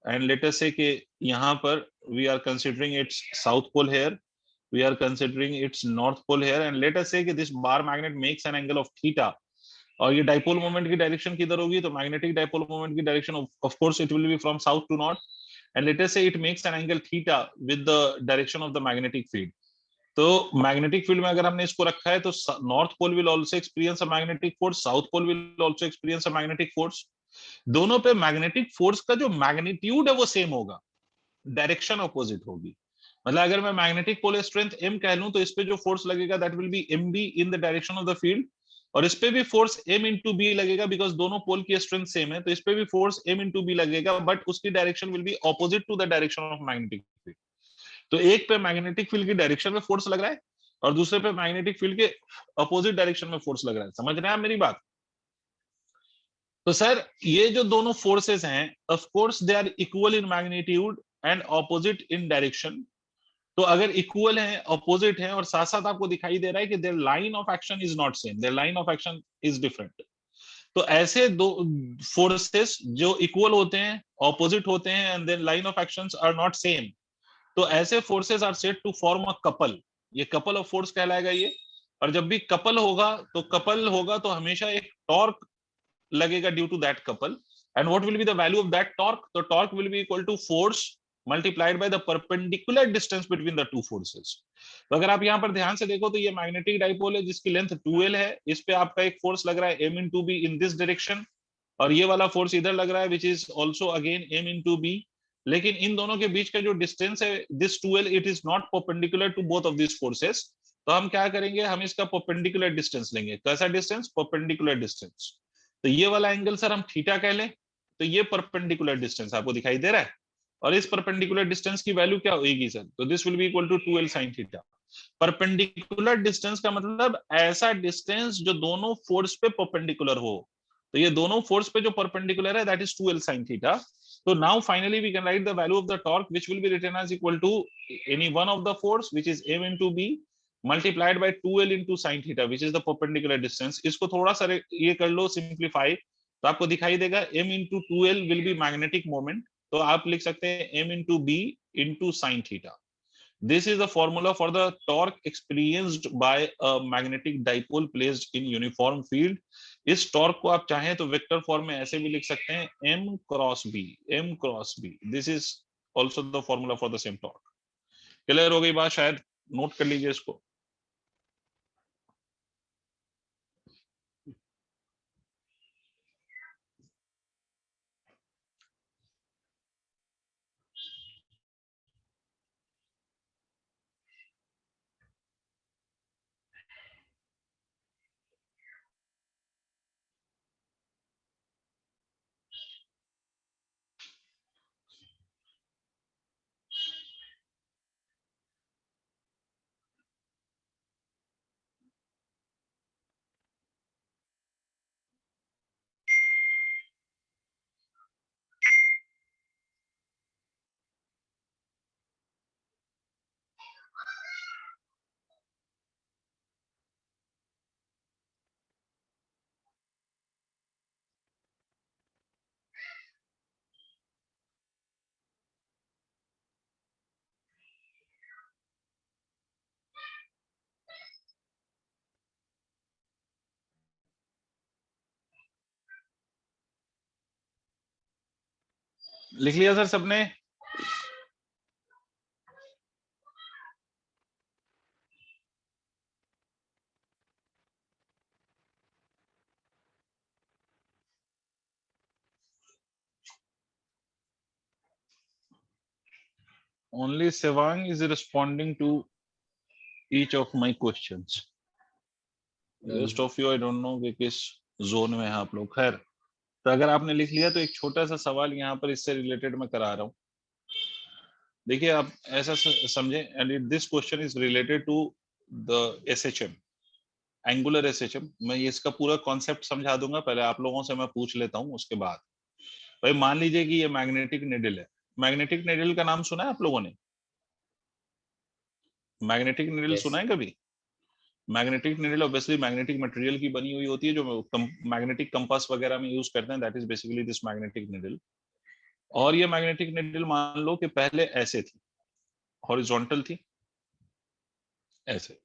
and let us say कि यहाँ पर we are considering its south pole here, we are considering its north pole here, and let us say कि this bar magnet makes an angle of theta, और ये dipole moment की direction किधर होगी, तो मैग्नेटिक डाइपोल मोमेंट की direction of course it will be from south to north, and let us say it makes an angle theta with the direction of the magnetic field. तो magnetic field में अगर हमने इसको रखा है तो north pole will also experience a magnetic force, south pole will also experience a magnetic force. दोनों पे मैग्नेटिक फोर्स का जो मैग्नीट्यूड है वो सेम होगा, डायरेक्शन अपोजिट होगी। मतलब अगर मैं मैग्नेटिक पोल स्ट्रेंथ m कह लूं तो इस पे जो फोर्स लगेगा that will B mb in the direction of the field, और इस पे भी फोर्स m इंटू बी लगेगा बिकॉज दोनों पोल की स्ट्रेंथ सेम है, तो इस पे भी फोर्स m इंटू बी लगेगा, बट उसकी direction will be opposite to the direction of magnetic field. तो एक पे मैग्नेटिक फील्ड की डायरेक्शन में फोर्स लग रहा है और दूसरे पे मैग्नेटिक फील्ड के अपोजिट डायरेक्शन में फोर्स लग रहा है। समझ रहे हैं आप मेरी बात? तो सर ये जो दोनों फोर्सेस हैं of course they are equal in magnitude and opposite in direction. तो अगर इक्वल है, अपोजिट है, और साथ साथ आपको दिखाई दे रहा है कि their line of action is not same, their line of action is different, तो ऐसे दो फोर्सेस जो इक्वल होते हैं, ऑपोजिट होते हैं, and then line of actions are not same, तो ऐसे forces are said to form a couple. ये कपल ऑफ फोर्स कहलाएगा ये। और जब भी कपल होगा तो हमेशा एक टॉर्क लगेगा due to that couple, and what will be the value of that torque? तो torque will be equal to force multiplied by the perpendicular distance between the two forces. तो अगर आप यहां पर ध्यान से देखो तो ये मैग्नेटिक डाइपोल है जिसकी लेंथ 2l है, इस पे आपका एक फोर्स लग रहा है m into B in this direction, और ये वाला फोर्स इधर लग रहा है which is also again m into B. लेकिन इन दोनों के बीच का जो डिस्टेंस है this 2l it is not perpendicular to both of this forces. तो हम क्या करेंगे, हम इसका परपेंडिकुलर डिस्टेंस लेंगे। कैसा डिस्टेंस? Perpendicular distance. तो ये वाला एंगल सर हम थीटा कह लें, तो ये परपेंडिकुलर डिस्टेंस आपको दिखाई दे रहा है, और इस परपेंडिकुलर डिस्टेंस की वैल्यू क्या होगी सर? तो this will be equal to 2l sin theta. Perpendicular distance का मतलब ऐसा डिस्टेंस जो दोनों फोर्स पे परपेंडिकुलर हो। तो ये दोनों फोर्स पे जो परपेंडिकुलर है that is 2l sin theta. So now finally we can write the value of the torque which will be written as equal to any one of the force which is m into b multiplied by 2l into sin theta which is the perpendicular distance। इसको थोड़ा सा ये कर लो simplify, तो आपको दिखाई देगा m into 2l will be magnetic moment, तो आप लिख सकते हैं m into b into sin theta। This is the formula for the torque experienced by a magnetic dipole placed in uniform field। इस टॉर्क को आप चाहें तो वेक्टर फॉर्म में ऐसे भी लिख सकते हैं m cross b, m cross b। This is also the formula for the same torque. Clear हो गई बात? शायद नोट कर लीजिए इसको। लिख लिया सर सबने? Only Sevang is responding to each of my questions. Rest of you I don't know कि किस जोन में हैं आप लोग। खैर, तो अगर आपने लिख लिया तो एक छोटा सा सवाल यहाँ पर इससे रिलेटेड मैं करा रहा हूँ। देखिए आप ऐसा समझें, and this question is related to the SHM, angular SHM. मैं ये इसका पूरा कॉन्सेप्ट समझा दूंगा, पहले आप लोगों से मैं पूछ लेता हूँ उसके बाद। भाई मान लीजिए कि ये मैग्नेटिक निडल है। मैग्नेटिक निडल का नाम सुना है आप लोगों ने? मैग्नेटिक निडल सुना है कभी? Magnetic needle obviously magnetic material की बनी हुई होती है जो मैग्नेटिक कंपास वगैरह में यूज करते हैं, that is basically this magnetic needle. और ये मैग्नेटिक निडल मान लो कि पहले ऐसे थी, हॉरिजॉन्टल थी ऐसे,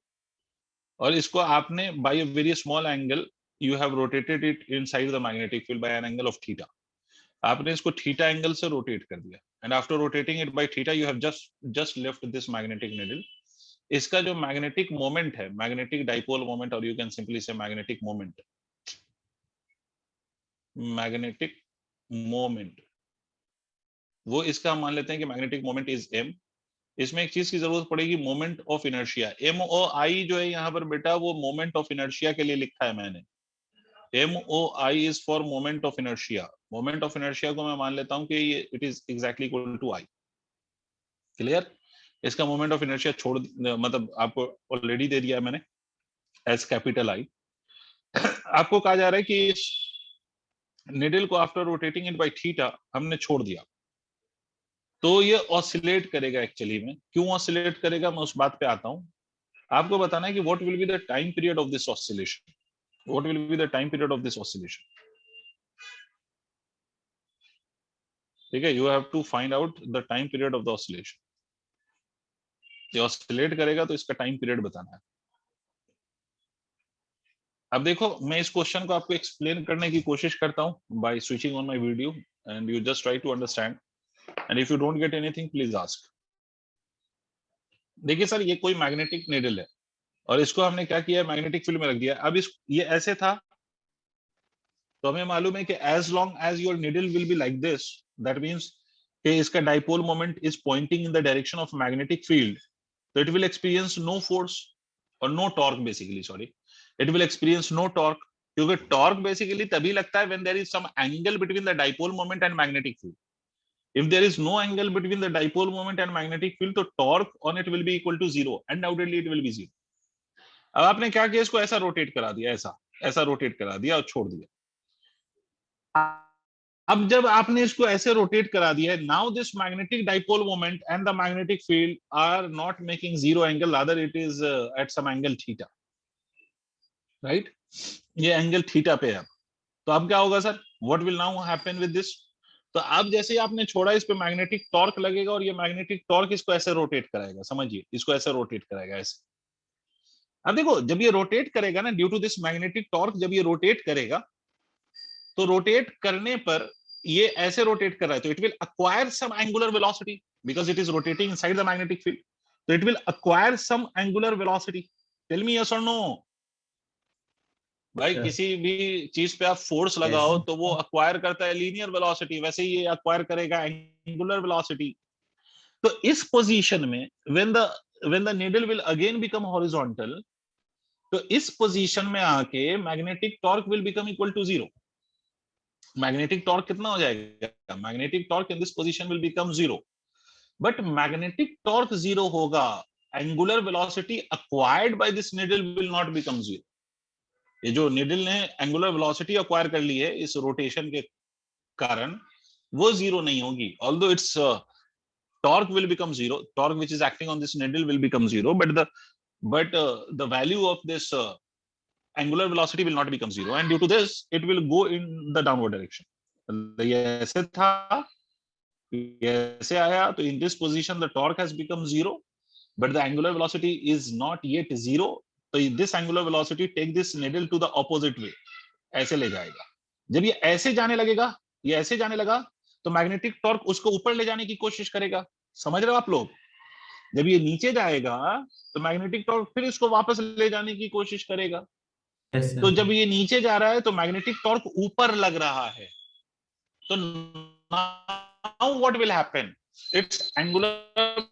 और इसको आपने by a very small angle you have rotated it inside the magnetic field by an angle of theta. आपने इसको थीटा एंगल से रोटेट कर दिया, and after rotating it by theta you have just left this magnetic needle. इसका जो magnetic moment है, magnetic dipole moment, और you can simply say magnetic moment, magnetic moment वो इसका हम मान लेते हैं कि मैग्नेटिक मोमेंट इज m। इसमें एक चीज की जरूरत पड़ेगी, मोमेंट ऑफ इनर्शिया। MOI जो है यहाँ पर बेटा वो मोमेंट ऑफ इनर्शिया के लिए लिखा है मैंने। MOI is for moment of inertia. Moment of inertia को मैं मान लेता हूँ कि ये it is exactly equal to I। Clear? इसका मोमेंट ऑफ इनर्शिया छोड़ मतलब आपको ऑलरेडी दे दिया है मैंने एज कैपिटल I। आपको कहा जा रहा है कि इस निडल को after rotating it by theta हमने छोड़ दिया, तो ये ऑसिलेट करेगा। एक्चुअली में क्यों ऑसिलेट करेगा मैं उस बात पे आता हूं। आपको बताना है कि what will be the time period of this oscillation. What will be the time period of this oscillation? ठीक है, you have to find out the time period of the oscillation. ये ऑसिलेट करेगा तो इसका टाइम पीरियड बताना है। अब देखो मैं इस क्वेश्चन को आपको एक्सप्लेन करने की कोशिश करता हूं by switching on my video and you just try to understand and if you don't get anything please ask. देखिए सर ये कोई मैग्नेटिक नीडल है और इसको हमने क्या किया, मैग्नेटिक फील्ड में रख दिया। अब इस ये ऐसे था तो हमें मालूम है कि as long as your needle will be like this, that means कि इसका dipole moment is pointing in the direction of magnetic field, तो it will experience no force और no torque basically, sorry, it will experience no torque, क्योंकि torque basically तभी लगता है when there is some angle between the dipole moment and magnetic field. If there is no angle between the dipole moment and magnetic field, तो torque on it will be equal to zero. Undoubtedly, it will be zero. अब आपने क्या किया, इसको ऐसा rotate करा दिया, ऐसा ऐसा रोटेट करा दिया और छोड़ दिया। अब जब आपने इसको ऐसे रोटेट करा दिया है, now this magnetic dipole moment and the magnetic field are not making zero angle, rather it is at some angle theta, right? ये एंगल थीटा पे है। तो अब क्या होगा sir, what will now happen with this? तो अब जैसे ही आपने छोड़ा इस पे मैग्नेटिक टॉर्क लगेगा और ये मैग्नेटिक टॉर्क इसको ऐसे रोटेट कराएगा, समझिए इसको ऐसे रोटेट कराएगा ऐसे। अब देखो जब ये रोटेट करेगा ना, due to this magnetic torque, जब ये रोटेट करेगा तो रोटेट करने पर ये ऐसे रोटेट कर रहा है तो it will acquire some angular velocity because it is rotating inside the magnetic field, तो it will acquire some angular velocity. Tell me yes और नो। भाई किसी भी चीज पे आप फोर्स लगाओ तो वो अक्वायर करता है लीनियर वेलोसिटी, वैसे ही ये अक्वायर करेगा एंगुलर वेलोसिटी। तो इस पोजीशन में when the needle will again become horizontal, तो इस पोजीशन में आके magnetic torque will become equal to zero. Magnetic torque कितना हो जाएगा, magnetic torque in this position will become zero, but magnetic torque zero होगा, angular velocity acquired by this needle will not become zero. ये जो needle ने angular velocity acquire कर ली है इस रोटेशन के कारण, वो जीरो नहीं होगी। Although it's torque will become zero, torque which is acting on this needle will become zero, but the value of this angular velocity will not become zero, and due to this it will go in the downward direction. ये ऐसे था, ये ऐसे आया, तो in this position the torque has become zero, but the angular velocity is not yet zero, तो this angular velocity take this needle to the opposite way, ऐसे ले जाएगा। जब ये ऐसे जाने लगेगा, ये ऐसे जाने लगा, तो मैग्नेटिक टॉर्क उसको ऊपर ले जाने की कोशिश करेगा। समझ रहे हो आप लोग? जब ये नीचे जाएगा तो मैग्नेटिक टॉर्क फिर इसको वापस ले जाने की कोशिश करेगा। तो जब ये नीचे जा रहा है तो मैग्नेटिक टॉर्क ऊपर लग रहा है, तो now what will happen, it's angular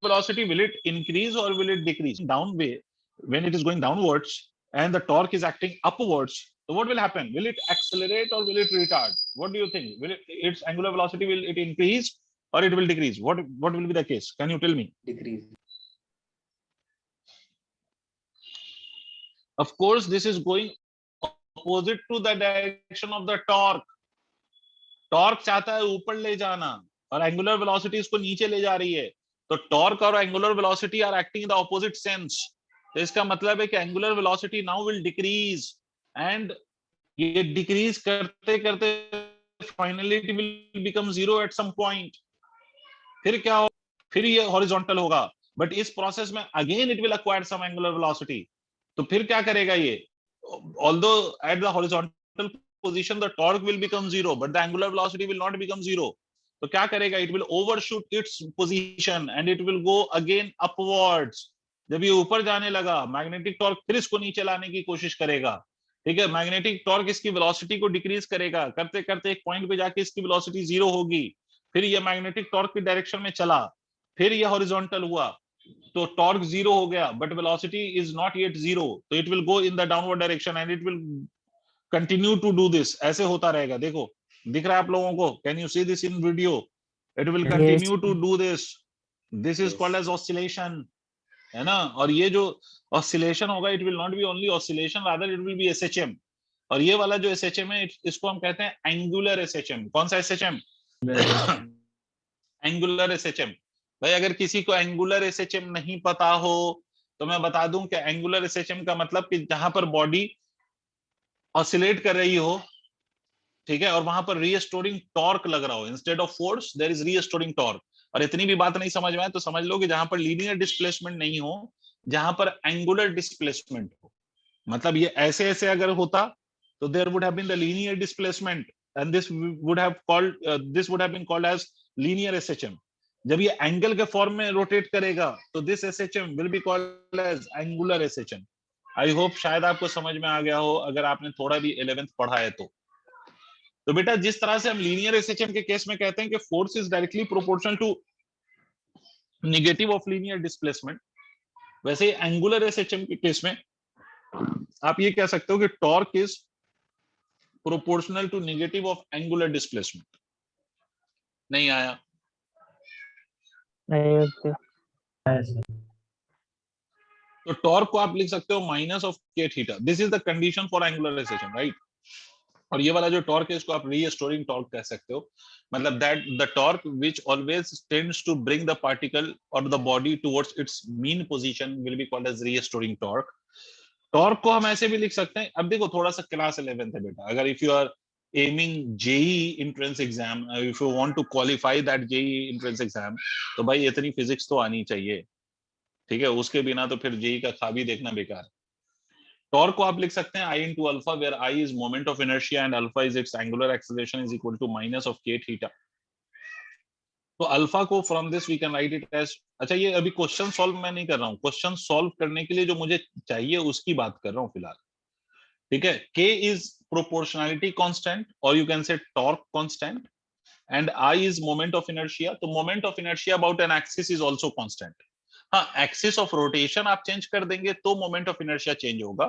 velocity, will it increase or will it decrease? Down way, when it is going downwards and the torque is acting upwards, so what will happen, will it accelerate or will it retard? What do you think, will it, its angular velocity, will it increase or it will decrease? What will be the case, can you tell me? Decrease. Of course this is going opposite to the direction of the torque. Torque चाहता है ऊपर ले जाना और angular velocity इसको नीचे ले जा रही है, तो टॉर्क और angular velocity are acting in the opposite sense. तो इसका मतलब है कि angular velocity now will decrease and ये डिक्रीज करते करते finally it will become zero at some point. फिर क्या हो, फिर ये हॉरिजॉन्टल होगा, बट इस प्रोसेस में again it will acquire some angular velocity. तो फिर क्या करेगा ये, although at the horizontal position the torque will become zero but the angular velocity will not become zero, तो क्या करेगा, it will overshoot its position and it will go again upwards। जब ये ऊपर जाने लगा मैग्नेटिक टॉर्क फिर इसको नीचे लाने की कोशिश करेगा, ठीक है। मैग्नेटिक टॉर्क इसकी वेलोसिटी को डिक्रीज करेगा, करते करते एक पॉइंट पे जाके इसकी वेलोसिटी जीरो होगी, फिर ये मैग्नेटिक टॉर्क की डायरेक्शन में चला, फिर ये हॉरिजॉन्टल हुआ, तो टॉर्क जीरो हो गया, but velocity is not yet zero, तो it will go in the downward direction and it will continue to do this. ऐसे होता रहेगा, देखो दिख रहा है आप लोगों को, can you see this in video? It will Yes. Continue to do this, this is called as oscillation, है ना। और ये जो ऑसिलेशन होगा, it will not be only oscillation, rather it will be SHM. और ये वाला जो एसएचएम है, इसको हम कहते हैं एंगुलर एसएचएम। कौन सा एसएचएम? Angular SHM. भाई अगर किसी को एंगुलर एसएचएम नहीं पता हो तो मैं बता दूं कि एंगुलर एसएचएम का मतलब कि जहां पर बॉडी ऑसिलेट कर रही हो, ठीक है, और वहां पर रीस्टोरिंग टॉर्क लग रहा हो, instead of force there is restoring torque. और इतनी भी बात नहीं समझ में आए तो समझ लो कि जहां पर लीनियर डिस्प्लेसमेंट नहीं हो, जहां पर एंगुलर डिस्प्लेसमेंट हो, मतलब ये ऐसे ऐसे अगर होता तो there would have been the linear displacement and this would have been called as linear SHM. जब ये एंगल के फॉर्म में रोटेट करेगा तो this SHM will be called as angular SHM. I hope शायद आपको समझ में आ गया हो, अगर आपने थोड़ा भी 11th पढ़ा है तो बेटा जिस तरह से हम लीनियर एसएचएम के केस में कहते हैं कि force is directly proportional to negative of linear displacement, वैसे एंगुलर एसएचएम के केस में आप ये कह सकते हो कि torque is proportional to negative of angular displacement. नहीं आया? Yes. तो टॉर्क को आप लिख सकते हो माइनस ऑफ के theta, this is the condition for angular SHM, right. और ये वाला जो टॉर्क है इसको आप रीस्टोरिंग टॉर्क कह सकते हो, मतलब that the torque which always tends to bring the particle और the body towards its mean position will be called as restoring torque. Torque को हम ऐसे भी लिख सकते हैं, अब देखो थोड़ा सा क्लास 11th है बेटा, अगर if you are aiming JEE entrance exam, if you want to qualify that JEE entrance exam, तो भाई इतनी फिजिक्स तो आनी चाहिए, ठीक है, उसके बिना तो फिर जेई का ख्वाब देखना बेकार। टॉर्क को आप लिख सकते हैं I into alpha, where I is moment of inertia and alpha is its angular acceleration is equal to minus of k theta. तो अल्फा को from this we can write it as, अच्छा ये अभी क्वेश्चन सॉल्व मैं नहीं कर रहा हूँ, क्वेश्चन सॉल्व करने के लिए जो मुझे चाहिए उसकी बात कर रहा हूँ फिलहाल, ठीक है। k इज प्रोपोर्शनैलिटी कांस्टेंट और you can say torque constant, and I is moment of inertia, तो moment of inertia about an axis is also constant. हाँ, एक्सिस ऑफ रोटेशन आप चेंज कर देंगे तो मोमेंट ऑफ इनर्शिया चेंज होगा,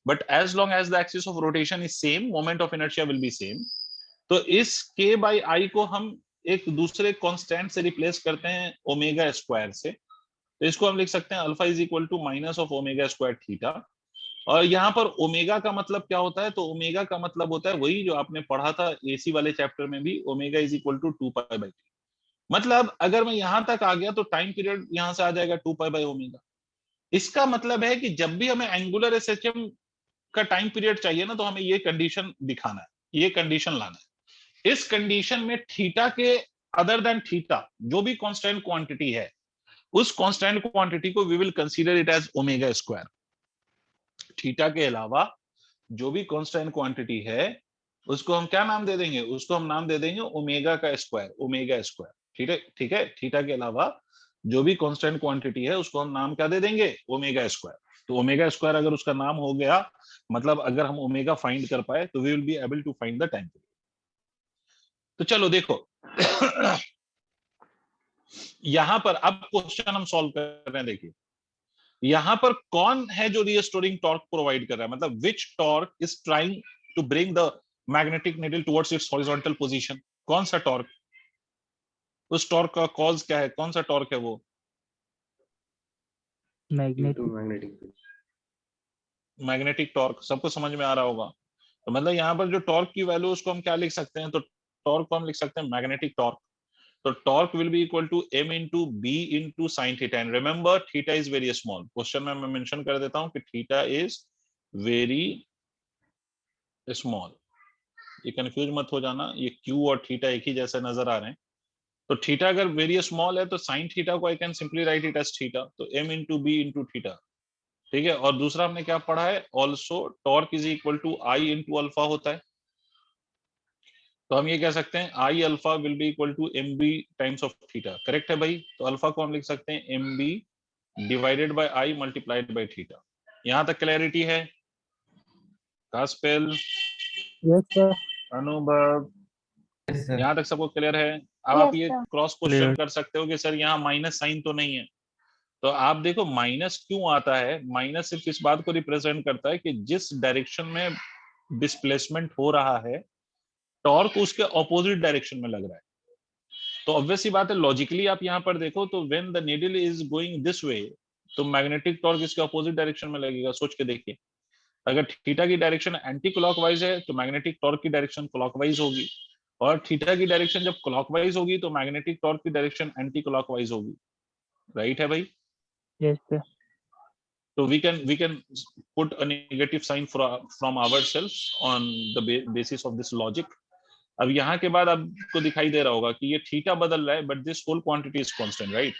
but as long as the axis of rotation is same, moment of inertia will be same. तो इस k by I को हम एक दूसरे कांस्टेंट से रिप्लेस करते हैं ओमेगा स्क्वायर से, तो इसको हम लिख सकते हैं alpha is equal to minus of omega square theta. और यहाँ पर ओमेगा का मतलब क्या होता है? तो ओमेगा का मतलब होता है वही जो आपने पढ़ा था एसी वाले चैप्टर में भी, omega is equal to 2 pi by T. मतलब अगर मैं यहां तक आ गया तो टाइम पीरियड यहां से आ जाएगा 2 पाई बाई ओमेगा। इसका मतलब है कि जब भी हमें एंगुलर एसएचएम का टाइम पीरियड चाहिए ना, तो हमें ये कंडीशन दिखाना है, ये कंडीशन लाना है। इस कंडीशन में थीटा के अदर देन थीटा जो भी कांस्टेंट क्वांटिटी है, उस कांस्टेंट क्वांटिटी को we will consider it as omega square. Theta के अलावा जो भी कांस्टेंट क्वांटिटी है उसको हम क्या नाम दे देंगे? उसको हम नाम दे देंगे ओमेगा का स्क्वायर, ओमेगा स्क्वायर, ठीक है, ठीक है। थीटा के अलावा जो भी कांस्टेंट क्वांटिटी है उसको हम नाम क्या दे देंगे? Omega square. तो ओमेगा स्क्वायर अगर उसका नाम हो गया, मतलब अगर हम ओमेगा फाइंड कर पाए तो we will be able to find the time period. तो चलो देखो यहां पर अब क्वेश्चन हम सॉल्व कर रहे हैं। देखिए यहां पर कौन है जो रीस्टोरिंग टॉर्क प्रोवाइड कर रहा है, मतलब which torque is trying to bring the magnetic needle towards its horizontal position? कौन सा टॉर्क? उस टॉर्क का कॉज क्या है? कौन सा टॉर्क है वो? Magnetic torque. सबको समझ में आ रहा होगा। तो मतलब यहाँ पर जो टॉर्क की वैल्यू उसको हम क्या लिख सकते हैं? तो टॉर्क को हम लिख सकते हैं मैग्नेटिक टॉर्क। तो torque will be equal to m into b into sin theta, and remember theta is very small. Question में मैं मेंशन कर देता हूं कि थीटा इज वेरी स्मॉल, ये कंफ्यूज मत हो जाना, ये q और थीटा एक ही जैसे नजर आ रहे हैं। तो थीटा अगर वेरी स्मॉल है तो साइन थीटा को I can simply write it as theta, तो m into b into theta, ठीक है। और दूसरा हमने क्या पढ़ा है? Also torque is equal to I into alpha होता है, तो हम ये कह सकते हैं I alpha will be equal to M B times of theta. Correct है भाई? तो अल्फा को हम लिख सकते हैं M B divided by I multiplied by theta. यहां तक क्लैरिटी है? कास्पेल, Yes, sir. अनुभव, Yes, sir. यहां तक सबको क्लियर है? अब आप ये sir. क्रॉस क्वेश्चन कर सकते हो कि सर यहाँ माइनस साइन तो नहीं है, तो आप देखो माइनस क्यों आता है। माइनस सिर्फ इस बात को रिप्रेजेंट करता है कि जिस डायरेक्शन में डिस्प्लेसमेंट हो रहा है, टॉर्क उसके ऑपोजिट डायरेक्शन में लग रहा है। तो ऑब्वियस सी बात है, लॉजिकली आप यहाँ पर देखो तो when the needle is going this way, तो मैग्नेटिक टॉर्क इसके ऑपोजिट डायरेक्शन में लगेगा। सोच के देखिए, अगर थीटा की डायरेक्शन एंटी क्लॉकवाइज है तो मैग्नेटिक टॉर्क की डायरेक्शन क्लॉकवाइज होगी, और थीटा की डायरेक्शन जब क्लॉकवाइज होगी तो मैग्नेटिक टॉर्क की डायरेक्शन एंटी क्लॉकवाइज होगी। राइट है भाई? Yes, sir. So we can put a negative sign from ourselves on the basis of this logic. अब यहाँ के बाद आपको दिखाई दे रहा होगा कि ये थीटा बदल रहा है, but this whole quantity is constant, right?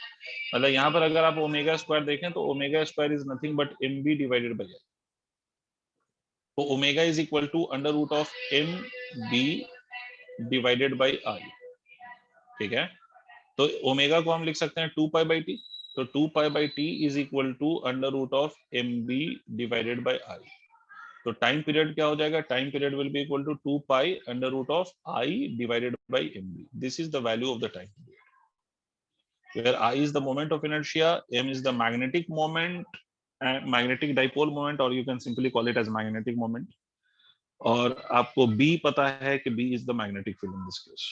मतलब यहाँ पर अगर आप ओमेगा स्क्वायर देखें तो omega square is nothing but M B divided by I. तो omega is equal to under root of M B divided by I. ठीक है, तो ओमेगा को हम लिख सकते हैं 2 पाई बाई टी। तो 2 pi by T is equal to under root of M B divided by I. तो टाइम पीरियड क्या हो जाएगा? Time period will be equal to 2 pi under root of I divided by M B. This is the value of the time period, where I is the moment of inertia, m is the magnetic moment, magnetic dipole moment, or you can simply call it as magnetic moment, और आपको b पता है कि b is the magnetic field in this case.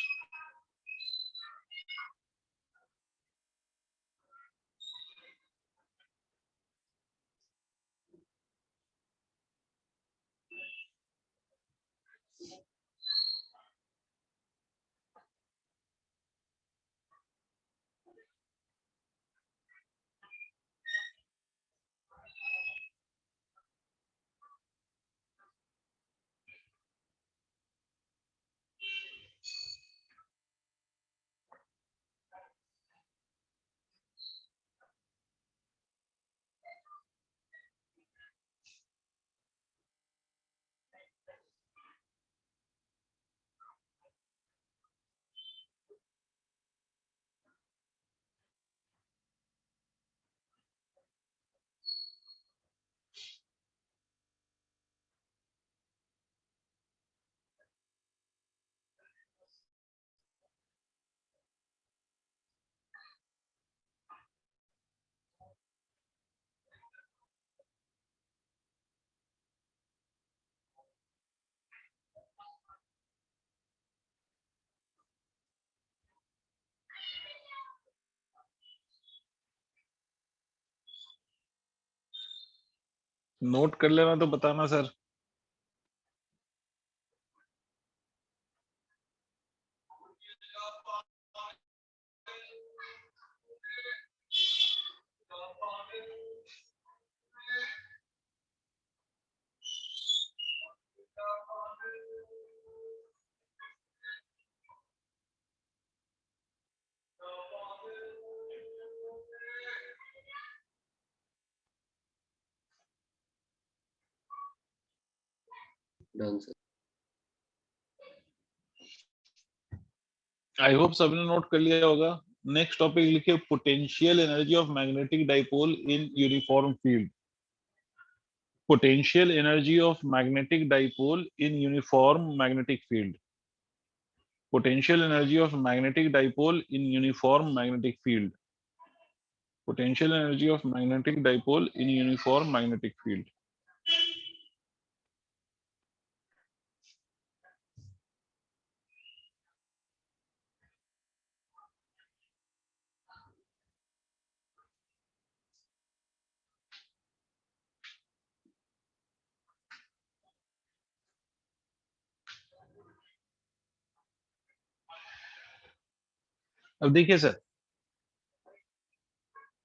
Note कर लेना तो बताना sir. Done sir. I hope सबने नोट कर लिया होगा। नेक्स्ट टॉपिक लिखिए, potential energy of magnetic dipole in uniform field. Potential energy of magnetic dipole in uniform magnetic field. Potential energy of magnetic dipole in uniform magnetic field. Potential energy of magnetic dipole in uniform magnetic field. अब देखिए sir,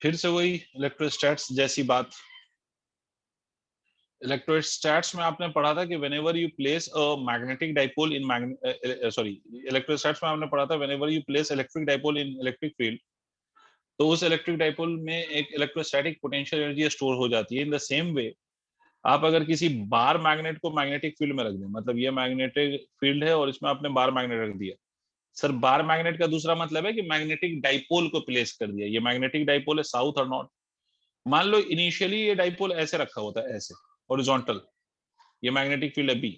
फिर से वही इलेक्ट्रोस्टैट्स जैसी बात। इलेक्ट्रोस्टैट्स में आपने पढ़ा था कि whenever you place a magnetic dipole in इलेक्ट्रोस्टैट्स में आपने पढ़ा था whenever you place electric dipole in electric field, तो उस इलेक्ट्रिक डाइपोल में एक इलेक्ट्रोस्टैटिक पोटेंशियल एनर्जी स्टोर हो जाती है। इन द सेम वे, आप अगर किसी बार मैग्नेट को मैग्नेटिक फील्ड में रख दें, मतलब ये मैग्नेटिक फील्ड है और इसमें आपने बार मैग्नेट रख दिया। सर बार मैग्नेट का दूसरा मतलब है कि मैग्नेटिक डाइपोल को प्लेस कर दिया। ये मैग्नेटिक डाइपोल है साउथ और नॉर्थ। मान लो इनिशियली ये डाइपोल ऐसे रखा होता है, ऐसे हॉरिजॉन्टल, ये मैग्नेटिक फील्ड है B,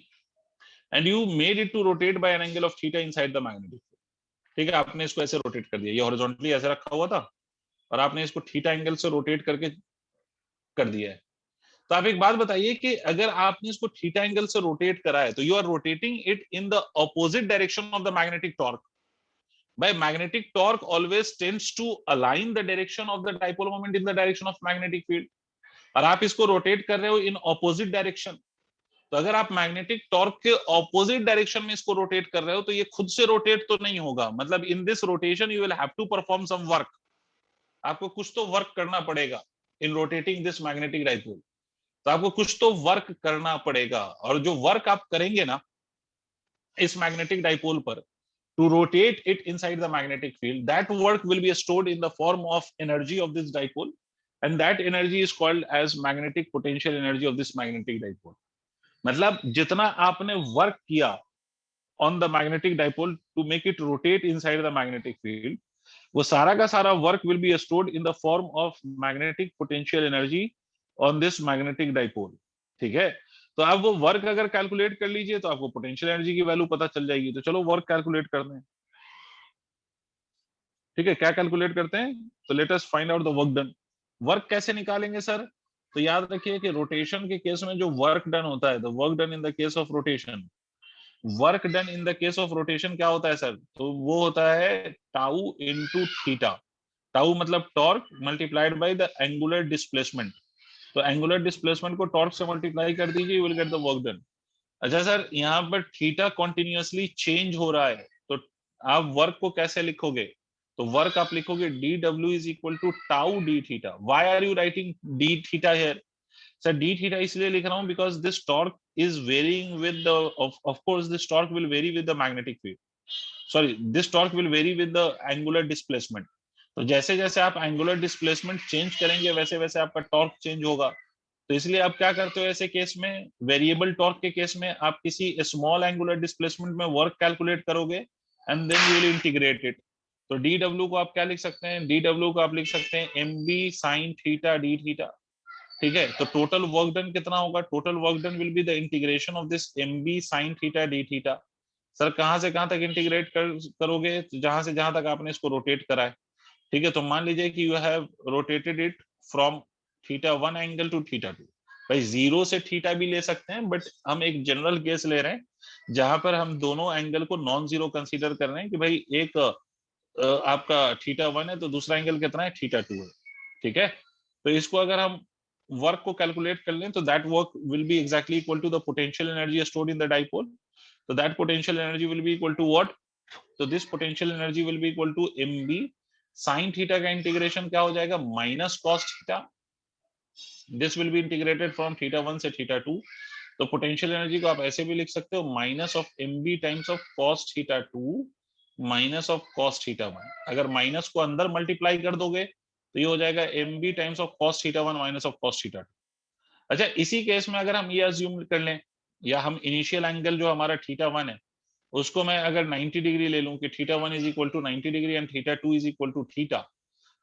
and you made it to rotate by an angle of theta inside the magnetic field. ठीक है, आपने इसको ऐसे रोटेट कर दिया, ये हॉरिजॉन्टली ऐसे रखा हुआ था और आपने इसको थीटा एंगल से रोटेट करके कर दिया है। तो आप एक बात बताइए कि अगर आपने इसको थीटा एंगल से रोटेट करा है तो you are rotating it in the opposite direction of the magnetic torque. By magnetic torque always tends to align the direction of the dipole moment in the direction of magnetic field, और आप इसको rotate कर रहे हो in opposite direction. तो अगर आप magnetic torque के ऑपोजिट डायरेक्शन में इसको रोटेट कर रहे हो तो ये खुद से रोटेट तो नहीं होगा, मतलब in this rotation you will have to perform some work, आपको कुछ तो वर्क करना पड़ेगा in rotating this magnetic dipole. तो आपको कुछ तो वर्क करना पड़ेगा, और जो वर्क आप करेंगे ना इस मैग्नेटिक डाइपोल पर to rotate it inside the magnetic field, that work will be stored in the form of energy of this dipole, and that energy is called as magnetic potential energy of this magnetic dipole। मतलब जितना आपने work किया on the magnetic dipole to make it rotate inside the magnetic field, वो सारा का सारा work will be stored in the form of magnetic potential energy on this magnetic dipole। ठीक है, तो आप वो वर्क अगर कैलकुलेट कर लीजिए तो आपको पोटेंशियल एनर्जी की वैल्यू पता चल जाएगी। तो चलो वर्क कैलकुलेट करते हैं। ठीक है, क्या कैलकुलेट करते हैं? तो let us find out the work done. Work कैसे निकालेंगे सर? तो याद रखिए कि रोटेशन के केस में जो वर्क डन होता है, the work done in the case of rotation, work done in the case of rotation क्या होता है सर? तो वो होता है टाउ इनटू थीटा। टाउ मतलब torque multiplied by the angular displacement. तो एंगुलर डिस्प्लेसमेंट को टॉर्क से मल्टीप्लाई कर दीजिए, you will get the work done. अच्छा सर, यहाँ पर थीटा कॉन्टिन्यूअसली चेंज हो रहा है, तो आप वर्क को कैसे लिखोगे? तो वर्क आप लिखोगे D W is equal to tau D theta. Why are you writing D theta here? Sir D theta इसलिए लिख रहा हूं because this torque is varying with the, of course this torque will vary with the magnetic field, sorry this torque will vary with the angular displacement. तो जैसे जैसे आप angular displacement change करेंगे वैसे वैसे आपका टॉर्क चेंज होगा। तो इसलिए आप क्या करते हो ऐसे केस में, वेरिएबल टॉर्क के केस में आप किसी स्मॉल एंगुलर डिस्प्लेसमेंट में वर्क कैलकुलेट करोगे and then you will integrate it. तो डी डब्ल्यू को आप क्या लिख सकते हैं? डी डब्ल्यू को आप लिख सकते हैं M B sine theta D theta. ठीक है, तो टोटल वर्क डन कितना होगा? Total work done will be the integration of this M B sine theta D theta. Sir कहां से कहां तक इंटीग्रेट करोगे? तो जहां से जहां तक आपने इसको रोटेट करा है। ठीक है, तो मान लीजिए कि you have rotated it from theta one angle to theta two. भाई जीरो से थीटा भी ले सकते हैं, बट हम एक जनरल केस ले रहे हैं जहां पर हम दोनों एंगल को नॉन जीरो कंसीडर कर रहे हैं कि भाई एक आपका थीटा वन है तो दूसरा एंगल कितना है? थीटा टू है। ठीक है, तो इसको अगर हम वर्क को कैलकुलेट कर लें तो that work will be exactly equal to the potential energy stored in the dipole. तो that potential energy will be equal to what? तो this potential energy will be equal to M B sine theta का integration क्या हो जाएगा? Minus cos theta. This will be integrated from theta one से theta two. तो potential energy को आप ऐसे भी लिख सकते हो, minus of M B times of cos theta two minus of cos theta one. अगर माइनस को अंदर मल्टीप्लाई कर दोगे तो ये हो जाएगा M B times of cos theta one minus of cos theta two. अच्छा, इसी केस में अगर हम ये अज्यूम कर लें, या हम इनिशियल एंगल जो हमारा थीटा वन है उसको मैं अगर 90 डिग्री ले लूं कि theta one is equal to 90 degree and theta two is equal to theta,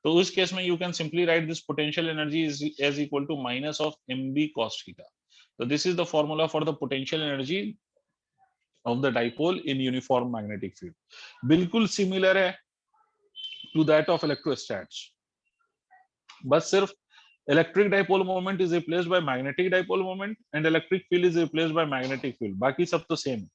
तो उस केस में you can simply write this potential energy is equal to minus of M B cos theta. तो this is the formula for the potential energy of the dipole in uniform magnetic field. बिल्कुल similar है to that of electrostatics, बस सिर्फ electric dipole moment is replaced by magnetic dipole moment and electric field is replaced by magnetic field, बाकी सब तो same है।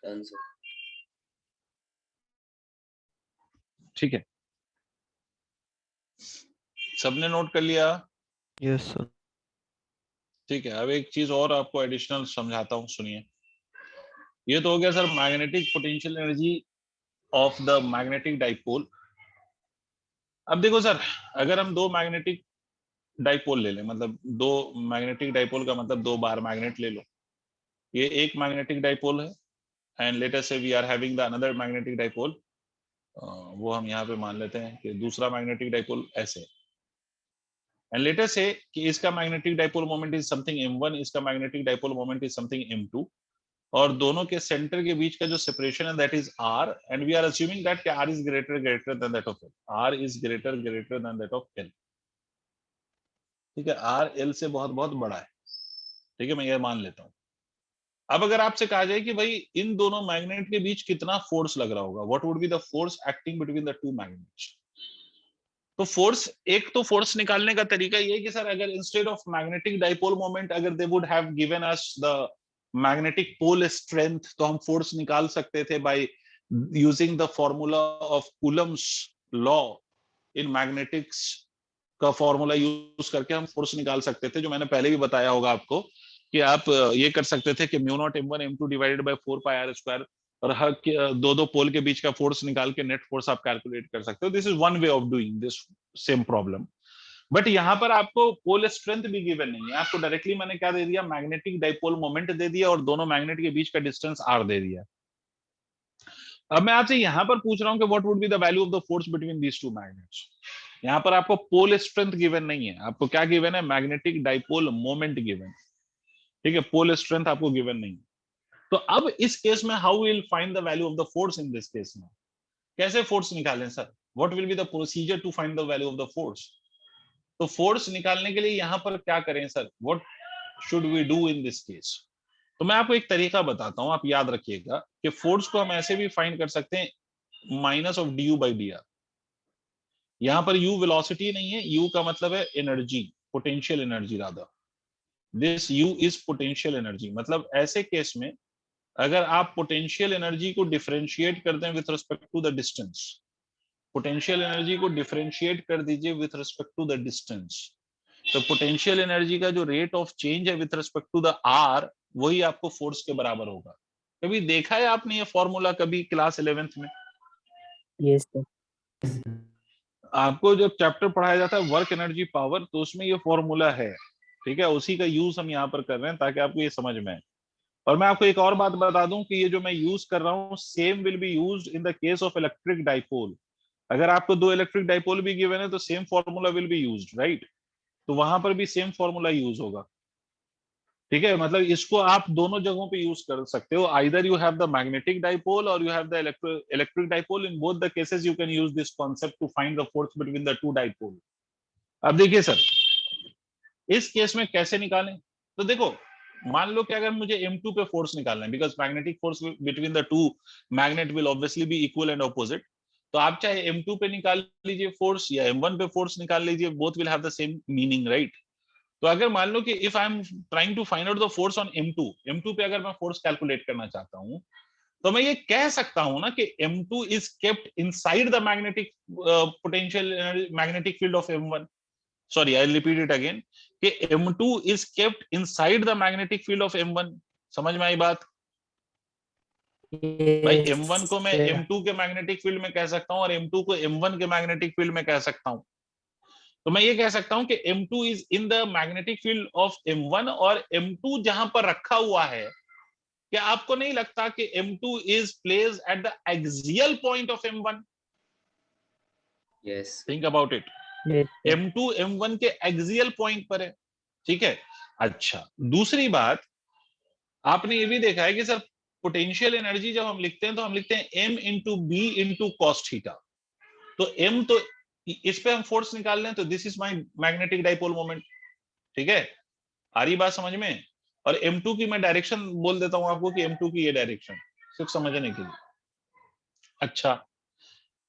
Done, sir. ठीक है, सबने नोट कर लिया? Yes sir. ठीक है, अब एक चीज और आपको एडिशनल समझाता हूँ, सुनिए। ये तो हो गया sir magnetic potential energy of the magnetic dipole. अब देखो सर, अगर हम दो मैग्नेटिक डाइपोल ले लें, मतलब दो मैग्नेटिक डाइपोल का मतलब दो बार मैग्नेट ले लो, ये एक मैग्नेटिक डाइपोल है, and let us say we are having the another magnetic dipole, वो हम यहाँ पे मान लेते हैं कि दूसरा मैग्नेटिक डाइपोल ऐसे, एंड लेट अस से कि इसका magnetic dipole moment is something m1, इसका magnetic dipole moment is something m2, और दोनों के सेंटर के बीच का जो सेपरेशन है that is r, and we are assuming that r is greater than that of l, r is greater than that of l। ठीक है, r l से बहुत बहुत बड़ा है। ठीक है, मैं ये मान लेता हूँ। अब अगर आपसे कहा जाए कि भाई इन दोनों मैग्नेट के बीच कितना फोर्स लग रहा होगा, what would be the force acting between the two magnets, तो फोर्स, एक तो फोर्स निकालने का तरीका ये है कि सर अगर instead of magnetic dipole moment अगर they would have given us the magnetic pole strength, तो हम फोर्स निकाल सकते थे by using the formula of Coulomb's law in magnetics का फॉर्मूला यूज करके हम फोर्स निकाल सकते थे, जो मैंने पहले भी बताया होगा आपको कि आप ये कर सकते थे कि mu naught m1 m2 divided bye 4πr², और हर दो दो पोल के बीच का फोर्स निकाल के नेट फोर्स आप कैलकुलेट कर सकते हो। This is one way of doing this same problem, but यहाँ पर आपको पोल स्ट्रेंथ भी गिवन नहीं है, आपको डायरेक्टली मैंने क्या दे दिया, मैग्नेटिक डाइपोल मोमेंट दे दिया और दोनों मैग्नेट के बीच का डिस्टेंस r दे दिया। अब मैं आपसे यहाँ पर पूछ रहा हूँ कि what would be the value of the force between these two magnets. यहाँ पर आपको पोल स्ट्रेंथ गिवन नहीं है, आपको क्या गिवन है, मैग्नेटिक डाइपोल मोमेंट गिवन। ठीक है, पोल स्ट्रेंथ आपको गिवन नहीं। तो अब इस केस में how will find the value of the force in this case में, कैसे फोर्स निकालें sir, what will be the procedure to find the value of the force. तो फोर्स निकालने के लिए यहाँ पर क्या करें sir, what should we do in this case. तो मैं आपको एक तरीका बताता हूँ, आप याद रखिएगा कि फोर्स को हम ऐसे भी फाइंड कर सकते हैं, minus of D you by D R. यहाँ पर u वेलोसिटी नहीं है, u का मतलब है energy, potential energy rather, this u is potential energy. मतलब ऐसे केस में अगर आप पोटेंशियल एनर्जी को डिफरेंशिएट कर दें with respect to the distance, potential energy को डिफरेंशिएट कर दीजिए with respect to the distance, तो पोटेंशियल एनर्जी का जो रेट ऑफ चेंज है with respect to the r, वही आपको फोर्स के बराबर होगा। कभी देखा है आपने ये फॉर्मूला कभी क्लास 11th में? Yes sir. आपको जब चैप्टर पढ़ाया जाता है वर्क एनर्जी पावर, तो उसमें ये फॉर्मूला है। ठीक है, उसी का यूज हम यहाँ पर कर रहे हैं ताकि आपको ये समझ में आए। और मैं आपको एक और बात बता दूं कि ये जो मैं यूज कर रहा हूँ same will be used in the case of electric dipole. अगर आपको दो इलेक्ट्रिक डाइपोल भी गिवन है तो same formula will be used, right, तो वहां पर भी सेम फॉर्मूला यूज होगा। ठीक है, मतलब इसको आप दोनों जगहों पे यूज कर सकते हो, either you have the magnetic dipole और you have the electric dipole, in both the cases you can use this concept to find the force between the two dipole. अब देखिए सर, इस केस में कैसे निकालें, तो देखो मान लो कि अगर मुझे m2 पे फोर्स निकालना है, because magnetic force between the two magnet will obviously be equal and opposite, तो आप चाहे m2 पे निकाल लीजिए फोर्स या m1 पे फोर्स निकाल लीजिए, both will have the same meaning, right. तो अगर मान लो कि if I am trying to find out the force on m2 पे अगर मैं फोर्स कैलकुलेट करना चाहता हूं, तो मैं ये कह सकता हूं ना कि m2 is kept inside the magnetic potential magnetic field of m1, sorry I'll repeat it again, कि m2 is kept inside the magnetic field of m1। समझ में आई बात? भाई m1 को मैं m2 के मैग्नेटिक फील्ड में कह सकता हूं और m2 को m1 के मैग्नेटिक फील्ड में कह सकता हूं। तो मैं ये कह सकता हूं कि m2 is in the magnetic field of m1, और m2 जहां पर रखा हुआ है, क्या आपको नहीं लगता कि m2 is placed at the axial point of m1? Yes. Think about it, m2 m1 के एक्सियल पॉइंट पर है। ठीक है, अच्छा दूसरी बात, आपने ये भी देखा है कि सर पोटेंशियल एनर्जी जब हम लिखते हैं तो हम लिखते हैं m into B into cos theta. तो m, तो इस पे हम फोर्स निकाल लें तो this is my magnetic dipole moment. ठीक है, आ रही बात समझ में? और m2 की मैं डायरेक्शन बोल देता हूं आपको कि m2 की ये डायरेक्शन, सिर्फ समझने के लिए। अच्छा,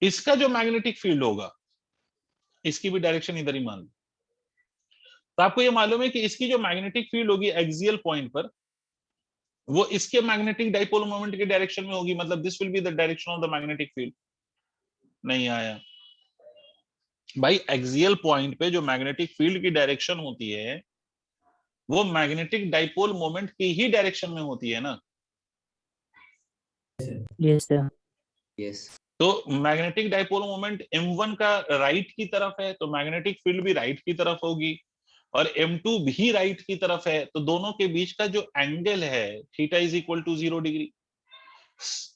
इसका जो मैग्नेटिक फील्ड होगा इसकी भी डायरेक्शन इधर ही मान लो, तो आपको ये मालूम है कि इसकी जो मैग्नेटिक फील्ड होगी एक्सियल पॉइंट पर, वो इसके मैग्नेटिक डाइपोल मोमेंट के डायरेक्शन में होगी, मतलब this will be the direction of the magnetic field. नहीं आया भाई, एक्सियल पॉइंट पे जो मैग्नेटिक फील्ड की डायरेक्शन होती है वो मैग्नेटिक डाइपोल मोमेंट की ही डायरेक्शन में होती है ना। Yes, sir. Yes. तो मैग्नेटिक डाइपोल मोमेंट m1 का राइट की तरफ है, तो मैग्नेटिक फील्ड भी राइट की तरफ होगी, और m2 भी राइट की तरफ है, तो दोनों के बीच का जो एंगल है theta is equal to 0 degree.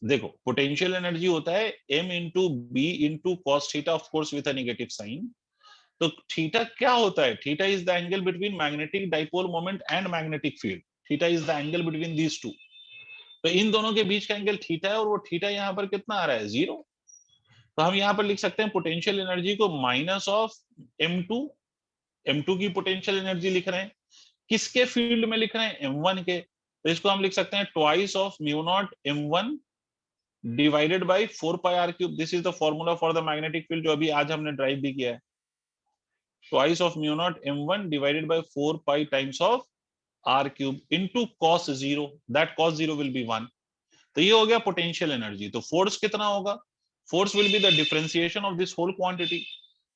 देखो पोटेंशियल एनर्जी होता है m into B into cos theta, of course with a negative sign. तो थीटा क्या होता है? Theta is the angle between magnetic dipole moment and magnetic field. Theta is the angle between these two. तो इन दोनों के बीच का एंगल थीटा है, और वो थीटा यहाँ पर कितना आ रहा है? 0। तो हम यहाँ पर लिख सकते हैं पोटेंशियल एनर्जी को माइनस ऑफ m2। m2 की पोटेंशियल एनर्जी लिख रहे हैं, किसके फील्ड में लिख रहे हैं? m1 के। तो इसको हम लिख सकते हैं twice of mu naught m1 divided by 4 pi r cube. This is the formula for the magnetic field, जो अभी आज हमने ड्राइव भी किया है। Twice of mu naught m1 divided by 4 pi times of r cube into cos 0, that cos 0 will be 1। तो ये हो गया पोटेंशियल एनर्जी। तो फोर्स कितना होगा? Force will be the differentiation of this whole quantity.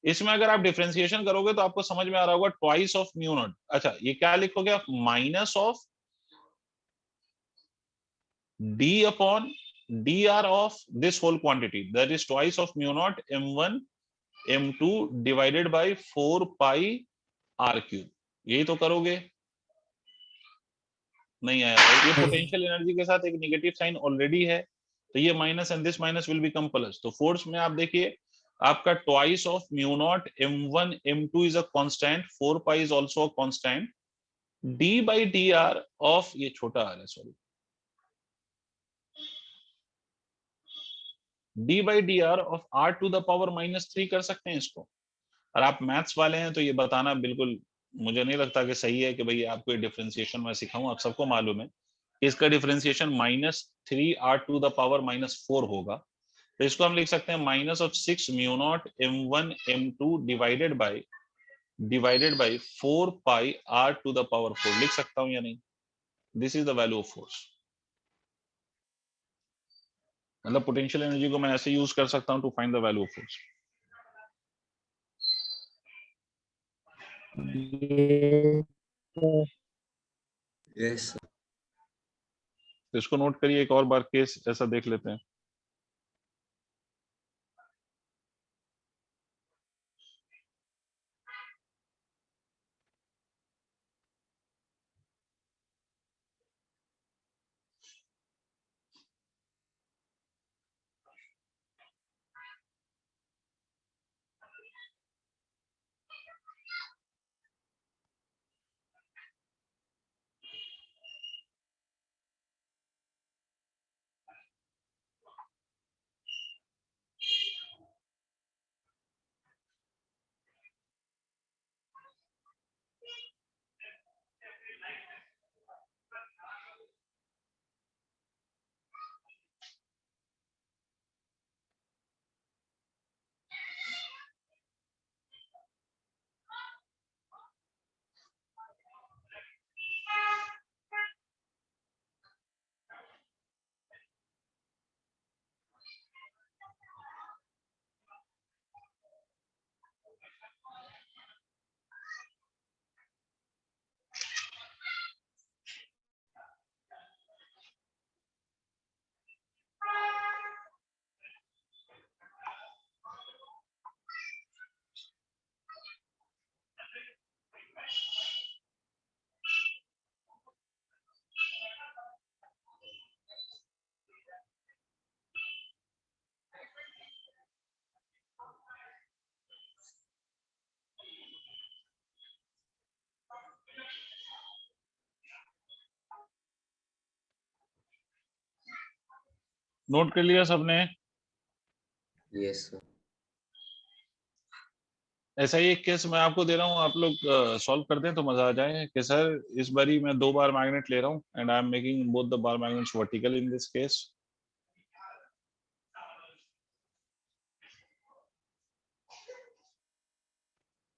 इसमें अगर आप डिफरेंशिएशन करोगे तो आपको समझ में आ रहा होगा ट्वाइस ऑफ म्यू नॉट। अच्छा, ये क्या लिखोगे आप? Minus of d upon dr of this whole quantity, that is twice of mu naught m1 m2 divided by 4 pi r cube. यही तो करोगे। नहीं आया भाई, ये पोटेंशियल एनर्जी के साथ एक नेगेटिव साइन ऑलरेडी है, तो ये minus and this minus will become plus. तो फोर्स में आप देखिए आपका twice of mu naught m1 m2 is a constant, 4 pi is also a constant, d by dr of, ये छोटा आ रहा है sorry, d by dr of r to the power -3 कर सकते हैं इसको। और आप मैथ्स वाले हैं तो ये बताना बिल्कुल मुझे नहीं लगता कि सही है कि भाई आपको ये डिफरेंशिएशन मैं सिखाऊं। आप सबको मालूम है कि इसका differentiation -3r to the power -4 होगा। तो इसको हम लिख सकते हैं minus of 6 mu naught m1 m2 divided by 4 pi r to the power 4। लिख सकता हूं या नहीं? This is the value of force. मतलब पोटेंशियल एनर्जी को मैं ऐसे यूज कर सकता हूं to find the value of force. Yes, sir. Yes, sir. तो इसको नोट करिए, एक और बार केस ऐसा देख लेते हैं। नोट कर लिया सबने? Yes, sir. ऐसा ही एक केस मैं आपको दे रहा हूँ, आप लोग सॉल्व करते हैं तो मजा आ जाए कि सर इस बारी मैं 2 बार मैग्नेट ले रहा हूँ and I am making both the bar magnets vertical in this case.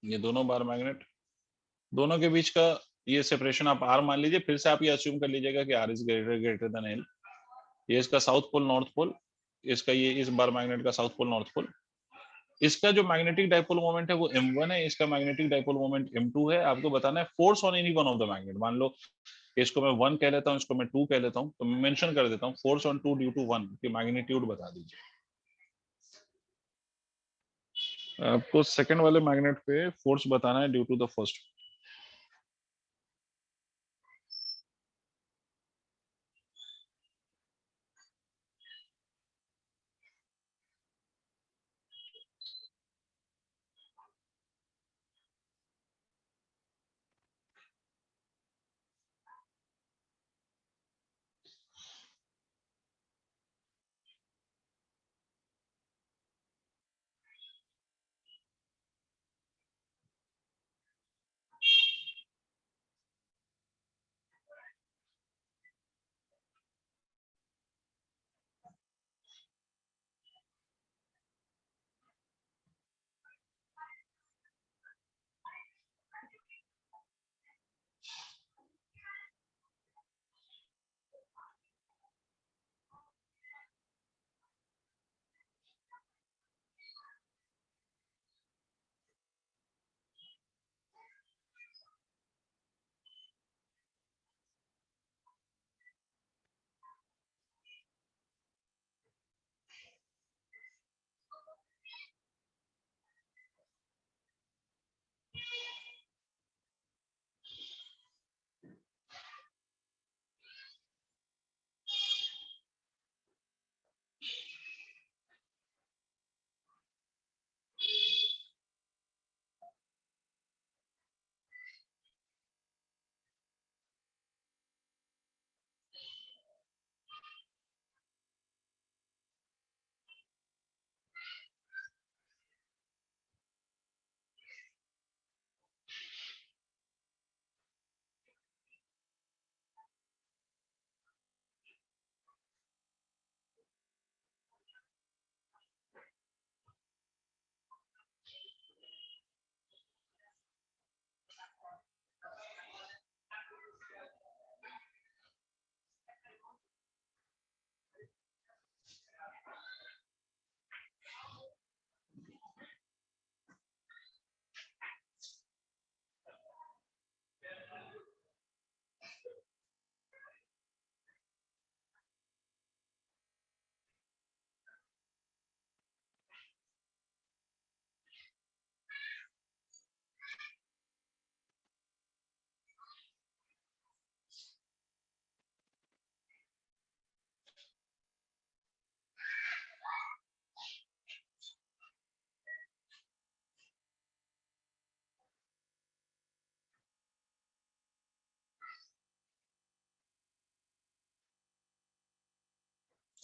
ये दोनों बार मैग्नेट, दोनों के बीच का ये सेपरेशन आप आर मान लीजिए, फिर से आप ये अज्यूम कर लीजिएगा कि R is greater than L. ये इसका साउथ पोल नॉर्थ पोल, इसका ये इस बार मैग्नेट का साउथ पोल नॉर्थ पोल। इसका जो मैग्नेटिक डाइपोल मोमेंट है वो m1 है, इसका मैग्नेटिक डाइपोल मोमेंट m2 है। आपको बताना है force on any one of the magnet. मान लो इसको मैं 1 कह लेता हूँ, इसको मैं 2 कह लेता हूँ, तो मैं मेंशन कर देता हूँ फोर्स ऑन 2 ड्यू टू 1 की मैग्नीट्यूड बता दीजिए। आपको सेकंड वाले मैग्नेट पे फोर्स बताना है ड्यू टू द फर्स्ट।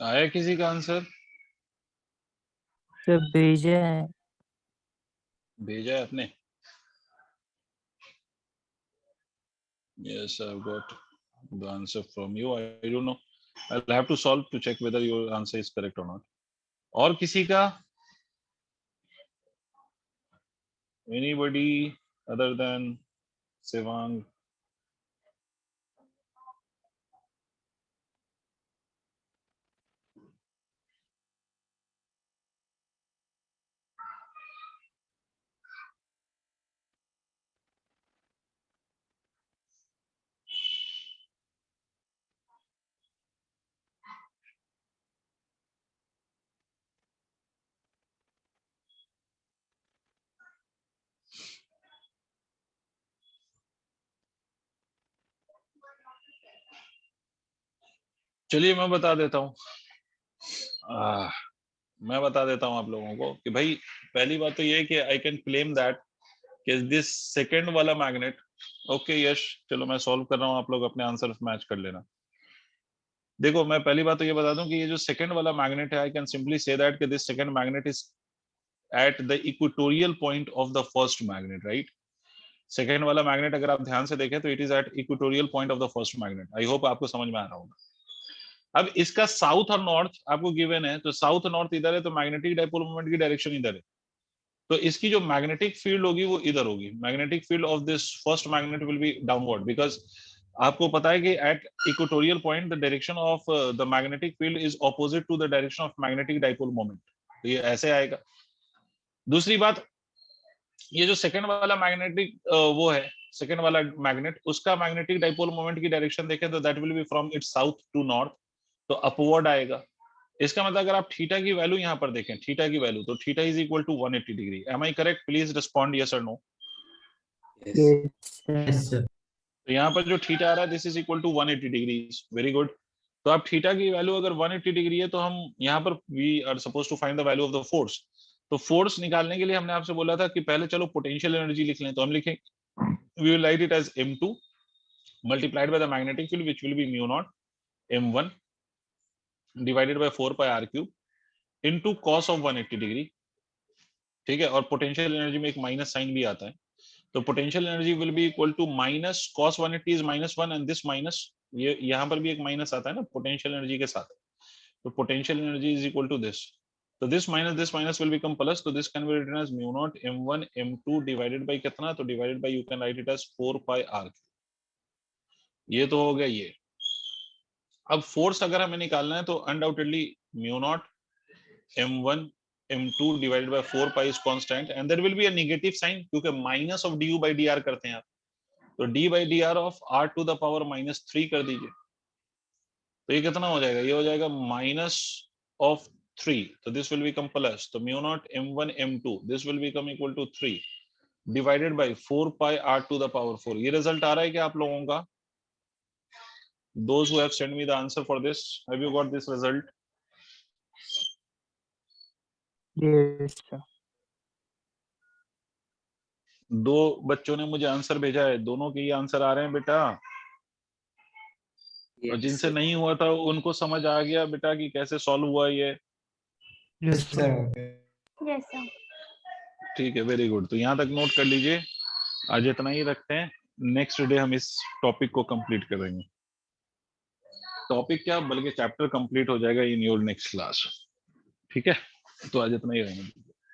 आया किसी का आंसर? सर भेजे हैं। भेजा है आपने? Yes, I've got the answer from you. I don't know. I'll have to solve to check whether your answer is correct or not. और किसी का? Anybody other than Sevang? चलिए मैं बता देता हूँ। मैं बता देता हूँ आप लोगों को कि भाई पहली बात तो ये है कि आई कैन क्लेम दैट कि दिस सेकंड वाला मैग्नेट, ओके यश चलो मैं सॉल्व कर रहा हूँ, आप लोग अपने आंसर मैच कर लेना। देखो मैं पहली बात तो ये बता दूं कि ये जो सेकंड वाला मैग्नेट है, I can simply say that कि this second magnet is at the equatorial point of the first magnet, right. Second वाला मैग्नेट अगर आप ध्यान से देखें तो it is at equatorial point of the first magnet. I hope आपको समझ में आ रहा होगा। अब इसका साउथ और नॉर्थ आपको गिवन है, तो साउथ नॉर्थ इधर है तो मैग्नेटिक डाइपोल मोमेंट की डायरेक्शन इधर है। तो इसकी जो मैग्नेटिक फील्ड होगी वो इधर होगी, magnetic field of this first magnet will be downward, because आपको पता है कि at equatorial point the direction of the magnetic field is opposite to the direction of magnetic dipole moment, तो ये ऐसे आएगा। दूसरी बात, ये जो सेकंड वाला मैग्नेटिक वो है, सेकंड वाला मैग्नेट, उसका मैग्नेटिक डाइपोल मोमेंट की डायरेक्शन देखें तो that will be from its south to north, तो अपवर्ड आएगा। इसका मतलब अगर आप थीटा की वैल्यू यहाँ पर देखें, थीटा की वैल्यू, तो theta is equal to 180 degree. Am I correct? Please respond yes और नो। Yes. Yes, sir. तो यहाँ पर जो थीटा आ रहा है this is equal to 180 degree. Very good. तो आप थीटा की वैल्यू अगर 180 डिग्री है तो हम यहाँ पर we are suppose to find the value of the force. तो फोर्स निकालने के लिए हमने आपसे बोला था कि पहले चलो पोटेंशियल एनर्जी लिख लें, तो हम लिखें we will write it as m2 multiplied by the magnetic field which will be mu naught m1 divided by 4 pi r cube into cos of 180 degree. ठीक है, और पोटेंशियल एनर्जी में एक माइनस साइन भी आता है, तो potential energy will be equal to minus cos 180 is -1 and this minus, ये यहाँ पर भी एक माइनस आता है ना पोटेंशियल एनर्जी के साथ, तो potential energy is equal to this, तो this minus will become plus, तो this can be written as mu naught m1 m2 divided by कितना, तो divided by you can write it as 4 pi r। ये तो हो गया ये। अब फोर्स अगर हमें निकालना है तो undoubtedly mu naught m1 m2 divided by 4 pi is constant and there will be a negative sign, क्योंकि minus of du by dr करते हैं आप, तो d by dr of r to the power -3 कर दीजिए, तो ये कितना हो जाएगा, ये हो जाएगा माइनस ऑफ 3, तो दिस विल बिकम प्लस, तो mu naught m1 m2 this will become equal to 3 divided by 4 pi r to the power 4। ये रिजल्ट आ रहा है क्या आप लोगों का? Those who have sent me the answer for this, have you got this result? Yes, sir. दो बच्चों ने मुझे आंसर भेजा है, दोनों के ही आंसर आ रहे हैं बेटा, और Yes, जिनसे sir. नहीं हुआ था उनको समझ आ गया बेटा कि कैसे सॉल्व हुआ ये? Yes, sir. Yes, sir. ठीक है, वेरी गुड। तो यहाँ तक नोट कर लीजिए, आज इतना ही रखते हैं, नेक्स्ट डे हम इस टॉपिक को कंप्लीट करेंगे। टॉपिक क्या बल्कि चैप्टर कंप्लीट हो जाएगा इन योर नेक्स्ट क्लास। ठीक है, तो आज इतना ही रहेंगे।